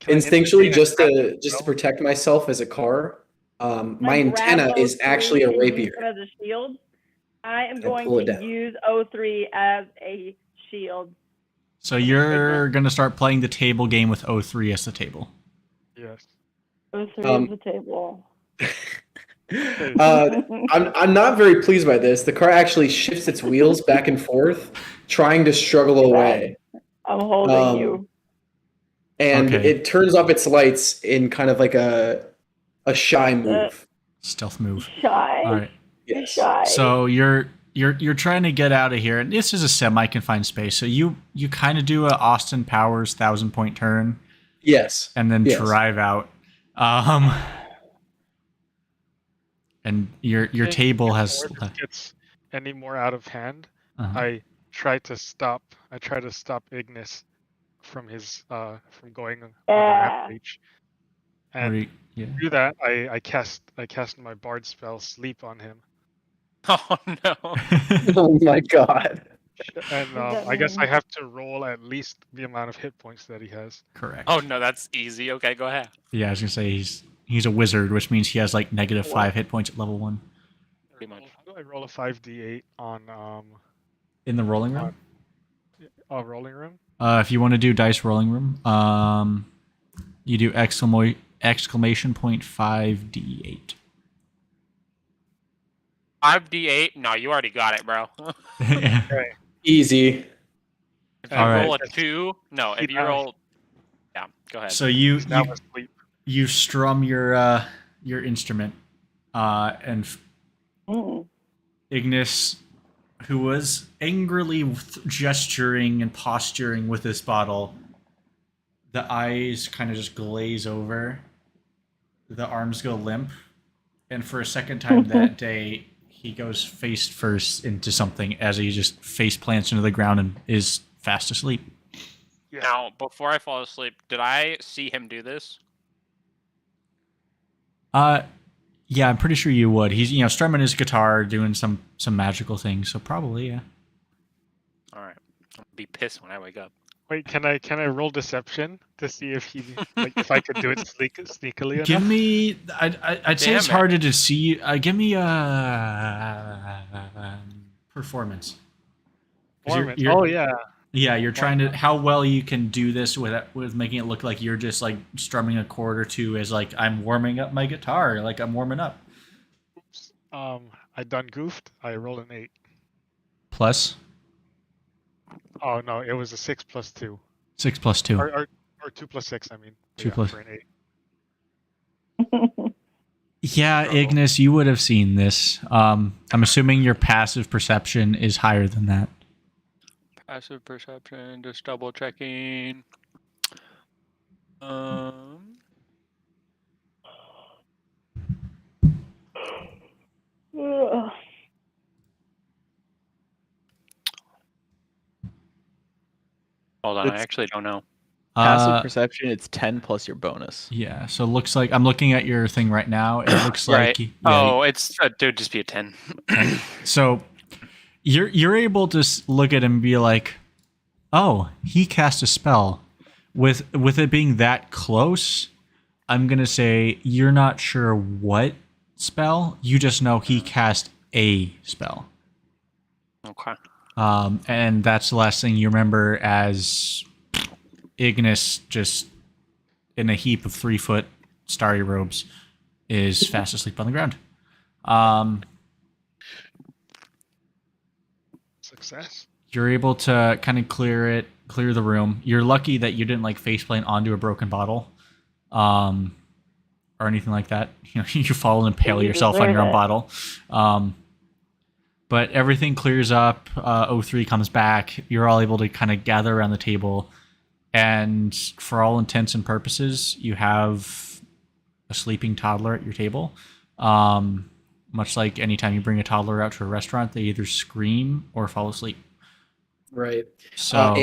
S5: Can I
S4: instinctually,
S5: intervene
S4: just
S5: and
S4: to
S5: grab
S4: just to
S5: the
S4: protect myself as a car, my
S6: I grab
S4: antenna is
S6: 03
S4: actually a
S6: and use
S4: rapier.
S6: it as a shield. I am going
S4: pull it
S6: to
S4: down.
S6: use 03 as a shield.
S1: So you're gonna start playing the table game with 03 as the table.
S5: Yes.
S6: 03
S4: Um,
S6: is the table.
S4: I'm not very pleased by this. The car actually shifts its wheels back and forth, trying to struggle away.
S6: I'm holding you.
S4: And
S1: Okay.
S4: it turns off its lights in kind of like a shy move.
S1: Stealth move.
S6: Shy.
S1: All right.
S6: You're
S4: Yes.
S6: shy.
S1: So you're trying to get out of here, and this is a semi-confined space. So you kind of do a Austin Powers 1,000-point turn,
S4: Yes.
S1: and then
S4: Yes.
S1: drive out. And your table has.
S5: Before this gets any more out of hand,
S1: Uh-huh.
S5: I try to stop Ignis from his from going on a rampage.
S1: What do
S5: And
S1: you- yeah.
S5: to do that, I cast my bard spell Sleep on him.
S2: Oh no.
S4: Oh my god.
S5: And
S6: that
S5: I guess I
S6: mean?
S5: have to roll at least the amount of hit points that he has.
S1: Correct.
S2: Oh no, that's easy. Okay, go ahead.
S1: Yeah, I was gonna say he's a wizard, which means he has like -5 hit points at level 1
S2: Pretty much.
S5: How do I roll a 5d8 on
S1: in the rolling room.
S5: a rolling room?
S1: If you want to do dice rolling room, you do exclamation point 5d8.
S2: 5d8? No, you already got it, bro.
S4: Easy.
S2: If you
S1: All right.
S2: roll a 2, no. If you roll, yeah, go ahead.
S1: So you
S5: That was Sleep.
S1: you strum your instrument, and Ignis, who was angrily gesturing and posturing with this bottle, the eyes kind of just glaze over, the arms go limp, and for a second time that day, he goes face first into something as he just face plants into the ground and is fast asleep.
S5: Yeah.
S2: Now, before I fall asleep, did I see him do this?
S1: Yeah, I'm pretty sure you would. He's strumming his guitar, doing some magical things, so probably yeah.
S2: All right. I'll be pissed when I wake up.
S5: Wait, can I roll deception to see if he if I could do it sneakily enough?
S1: Give me. I'd say
S2: Damn
S1: it's
S2: it.
S1: harder to see. Give me a performance. 'Cause
S5: Performance.
S1: you're-
S5: Oh yeah.
S1: Yeah, you're trying to how well you can do this with making it look like you're just like strumming a chord or two as like I'm warming up my guitar, like I'm warming up.
S5: Oops. I done goofed. I rolled an 8.
S1: Plus
S5: Oh no, it was a 6 plus 2.
S1: 6 plus 2.
S5: Or 2 plus 6. I mean.
S1: 2
S5: Yeah,
S1: plus-
S5: for an 8.
S1: Yeah,
S2: struggle.
S1: Ignis, you would have seen this. I'm assuming your passive perception is higher than that.
S2: Passive perception, just double checking. Um,
S6: Ugh.
S2: hold on, I
S7: It's
S2: actually don't know.
S7: passive perception. It's 10 plus your bonus.
S1: Yeah, so it looks like I'm looking at your thing right now. It looks
S2: Right.
S1: like
S2: Oh, dude, just be a 10.
S1: So you're able to look at him and be like, "Oh, he cast a spell." With it being that close, I'm gonna say you're not sure what spell. You just know he cast a spell.
S2: Okay.
S1: And that's the last thing you remember as Ignis, just in a heap of 3-foot starry robes, is fast asleep on the ground.
S5: Success.
S1: You're able to kind of clear the room. You're lucky that you didn't like faceplane onto a broken bottle, or anything like that. You know, you fall and impale
S6: You
S1: yourself on your own
S6: deserve it.
S1: bottle. But everything clears up. O3 comes back. You're all able to kind of gather around the table, and for all intents and purposes, you have a sleeping toddler at your table. Much like anytime you bring a toddler out to a restaurant, they either scream or fall asleep.
S4: Right.
S1: So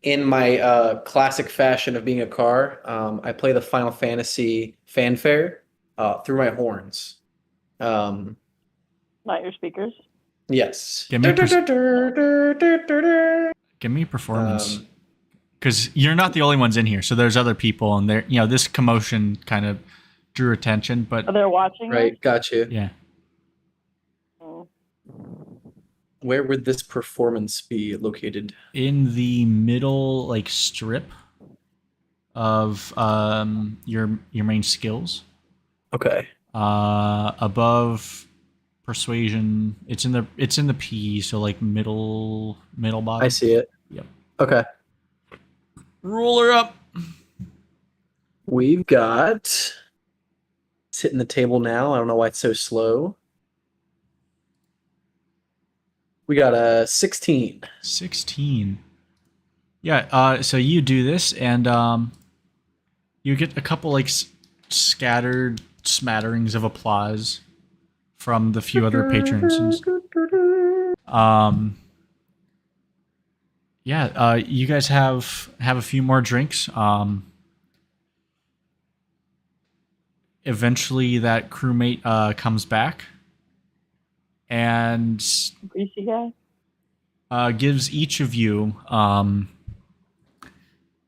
S4: In my classic fashion of being a car, I play the Final Fantasy fanfare through my horns.
S6: Not your speakers.
S4: Yes.
S1: Give me give me performance, because you're not the only ones in here. So there's other people, and there, this commotion kind of drew attention. But
S6: Oh, they're watching
S4: Right,
S6: us?
S4: got you.
S1: yeah,
S6: Oh.
S4: Where would this performance be located?
S1: in the middle, like strip of your main skills,
S4: Okay.
S1: above persuasion. It's in the P, so like middle bottom.
S4: I see it.
S1: Yep.
S4: Okay.
S1: Roller up.
S4: We've got. It's hitting the table now. I don't know why it's so slow. We got a 16.
S1: 16. Yeah, so you do this, and you get a couple like scattered smatterings of applause from the few other patrons. You guys have a few more drinks. Eventually, that crewmate comes back and
S6: Greasy guy?
S1: gives each of you,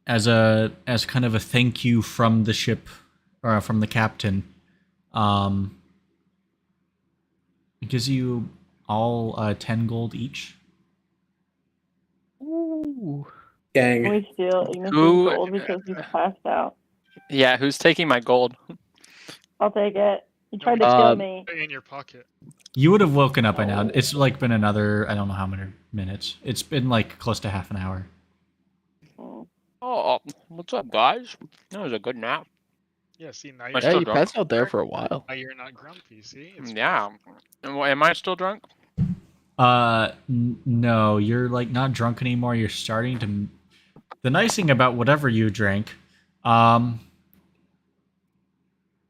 S1: as kind of a thank you from the ship, or from the captain, it gives you all 10 gold each.
S7: Ooh.
S6: Can
S4: Gang.
S6: we steal Ignis's
S2: Who-
S6: gold because he's passed out?
S2: Yeah, who's taking my gold?
S6: I'll take it. He tried to kill
S7: Um,
S6: me.
S5: In your pocket.
S1: You would have woken up by now. It's like been another, I don't know how many minutes. It's been like close to half an hour.
S6: Oh.
S2: Oh, what's up, guys? That was a good nap.
S5: Yeah, see, now
S2: I
S5: you're
S7: Yeah,
S2: still
S7: you
S2: drunk.
S7: passed out there for a while.
S5: now you're not grumpy, see? It's
S2: Yeah. Am I still drunk?
S1: No, you're like not drunk anymore. You're starting to. The nice thing about whatever you drank,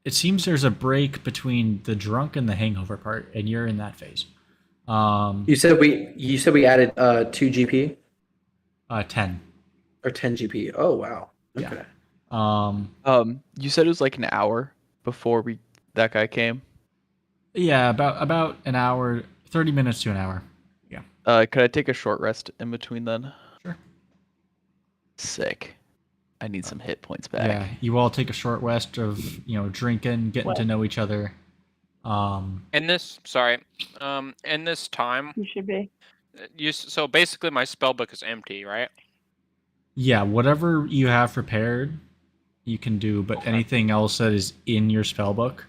S1: it seems there's a break between the drunk and the hangover part, and you're in that phase.
S4: You said we added 2 GP
S1: 10.
S4: or 10 GP. Oh wow.
S1: Yeah.
S4: Okay.
S7: You said it was like an hour before that guy came.
S1: Yeah, about an hour, 30 minutes to an hour.
S7: Could I take a short rest in between then?
S1: Sure.
S7: Sick. I need some hit points back.
S1: Yeah, you all take a short rest of drinking, getting to know each other.
S2: In this time,
S6: You should be.
S2: so basically my spell book is empty, right?
S1: Yeah, whatever you have prepared, you can do, but anything else that is in your spell book,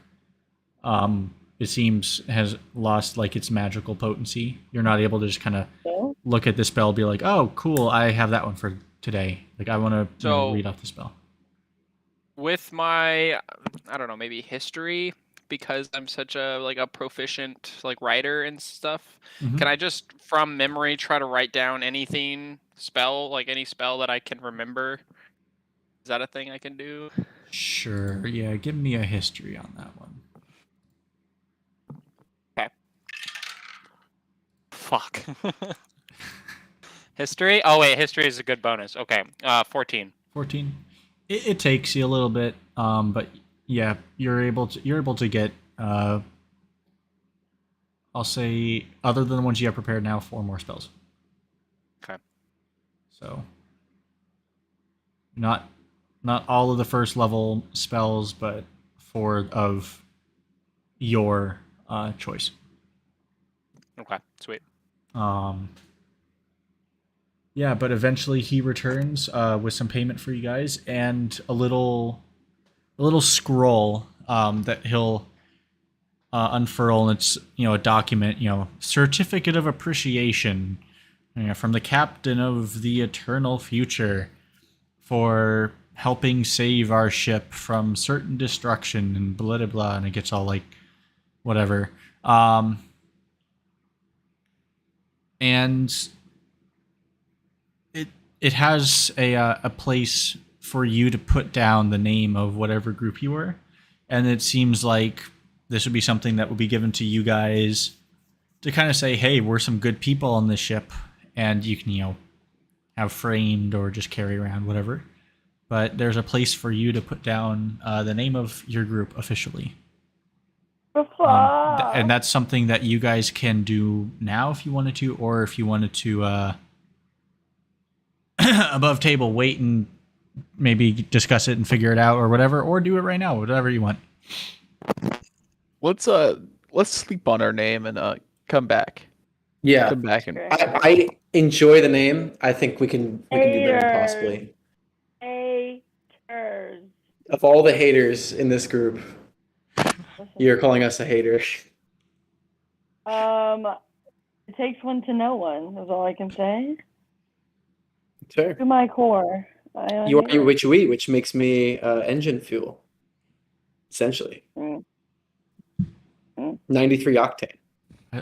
S1: it seems has lost like its magical potency. You're not able to just kind of
S6: So,
S1: look at the spell, be like, "Oh, cool, I have that one for today." Like, I want to
S2: So-
S1: read off the spell.
S2: With my, I don't know, maybe history because I'm such a proficient writer and stuff.
S1: Mhm.
S2: Can I just from memory try to write down anything any spell that I can remember? Is that a thing I can do?
S1: Sure. Yeah, give me a history on that one.
S2: Okay. Fuck. History? Oh wait, history is a good bonus. Okay. 14.
S1: 14. It takes you a little bit, but yeah, you're able to get. I'll say, other than the ones you have prepared now, 4 more spells.
S2: Okay.
S1: So, not all of the first level spells, but 4 of your choice.
S2: Okay. Sweet.
S1: Yeah, but eventually he returns with some payment for you guys and a little scroll that he'll unfurl, and it's a document, certificate of appreciation, from the captain of the eternal future for helping save our ship from certain destruction and blah blah blah, and it gets all whatever. And it has a place for you to put down the name of whatever group you were, and it seems like this would be something that would be given to you guys to kind of say, hey, we're some good people on this ship, and you can have framed or just carry around, whatever. But there's a place for you to put down the name of your group officially. And that's something that you guys can do now if you wanted to, or if you wanted to above table wait and maybe discuss it and figure it out or whatever, or do it right now, whatever you want.
S7: Let's sleep on our name and come back.
S4: Yeah,
S7: Come back and
S4: I enjoy the name. I think we can do better possibly.
S6: Haters.
S4: Of all the haters in this group, you're calling us a hater.
S6: It takes one to know one. Is all I can say.
S4: Sure.
S6: To my core.
S4: You are what you eat, which makes me engine fuel. Essentially. 93 octane.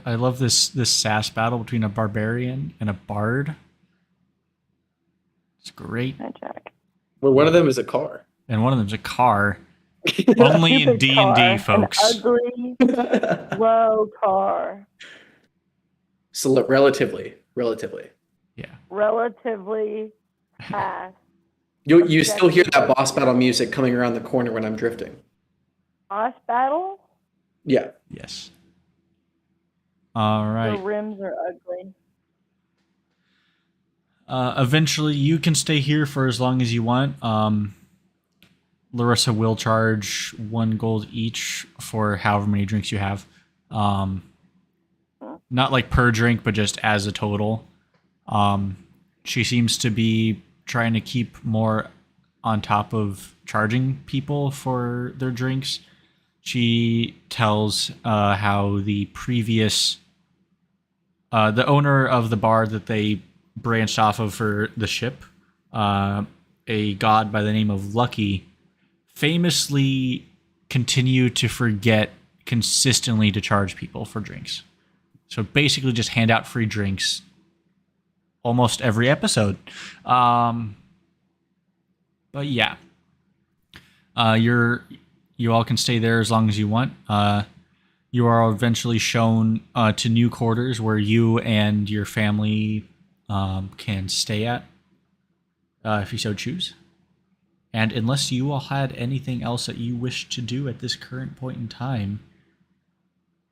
S1: I love this sass battle between a barbarian and a bard. It's great.
S6: Hi, Jack.
S4: Well, one of them is a car.
S1: And one of them's a car. Only in D&D, folks.
S6: An ugly, slow car.
S4: So relatively.
S1: Yeah.
S6: Relatively fast.
S4: You still hear that boss battle music coming around the corner when I'm drifting.
S6: Boss battle?
S4: Yeah.
S1: Yes. All right.
S6: The rims are ugly.
S1: Eventually, you can stay here for as long as you want. Larissa will charge 1 gold each for however many drinks you have. Not like per drink, but just as a total. She seems to be trying to keep more on top of charging people for their drinks. She tells how the previous the owner of the bar that they branched off of for the ship, a god by the name of Lucky, famously continued to forget consistently to charge people for drinks. So basically just hand out free drinks almost every episode. But yeah. You all can stay there as long as you want. You are eventually shown to new quarters where you and your family can stay at, if you so choose. And unless you all had anything else that you wish to do at this current point in time,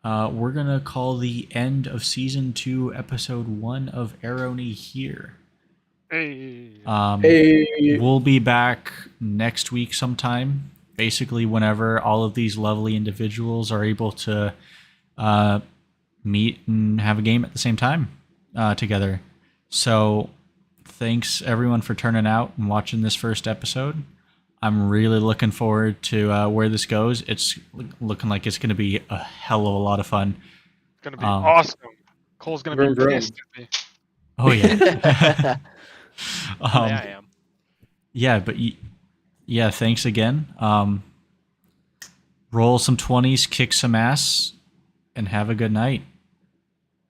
S1: we're going to call the end of Season 2, Episode 1 of Arrowknee here.
S5: Hey.
S1: We'll be back next week sometime. Basically, whenever all of these lovely individuals are able to meet and have a game at the same time together. So, thanks everyone for turning out and watching this first episode. I'm really looking forward to where this goes. It's looking like it's going to be a hell of a lot of fun.
S5: It's going to be awesome. Cole's going to be pissed at me.
S1: Oh, yeah.
S2: Yeah, I am.
S1: Yeah, but yeah, thanks again. roll some 20s, kick some ass, and have a good night.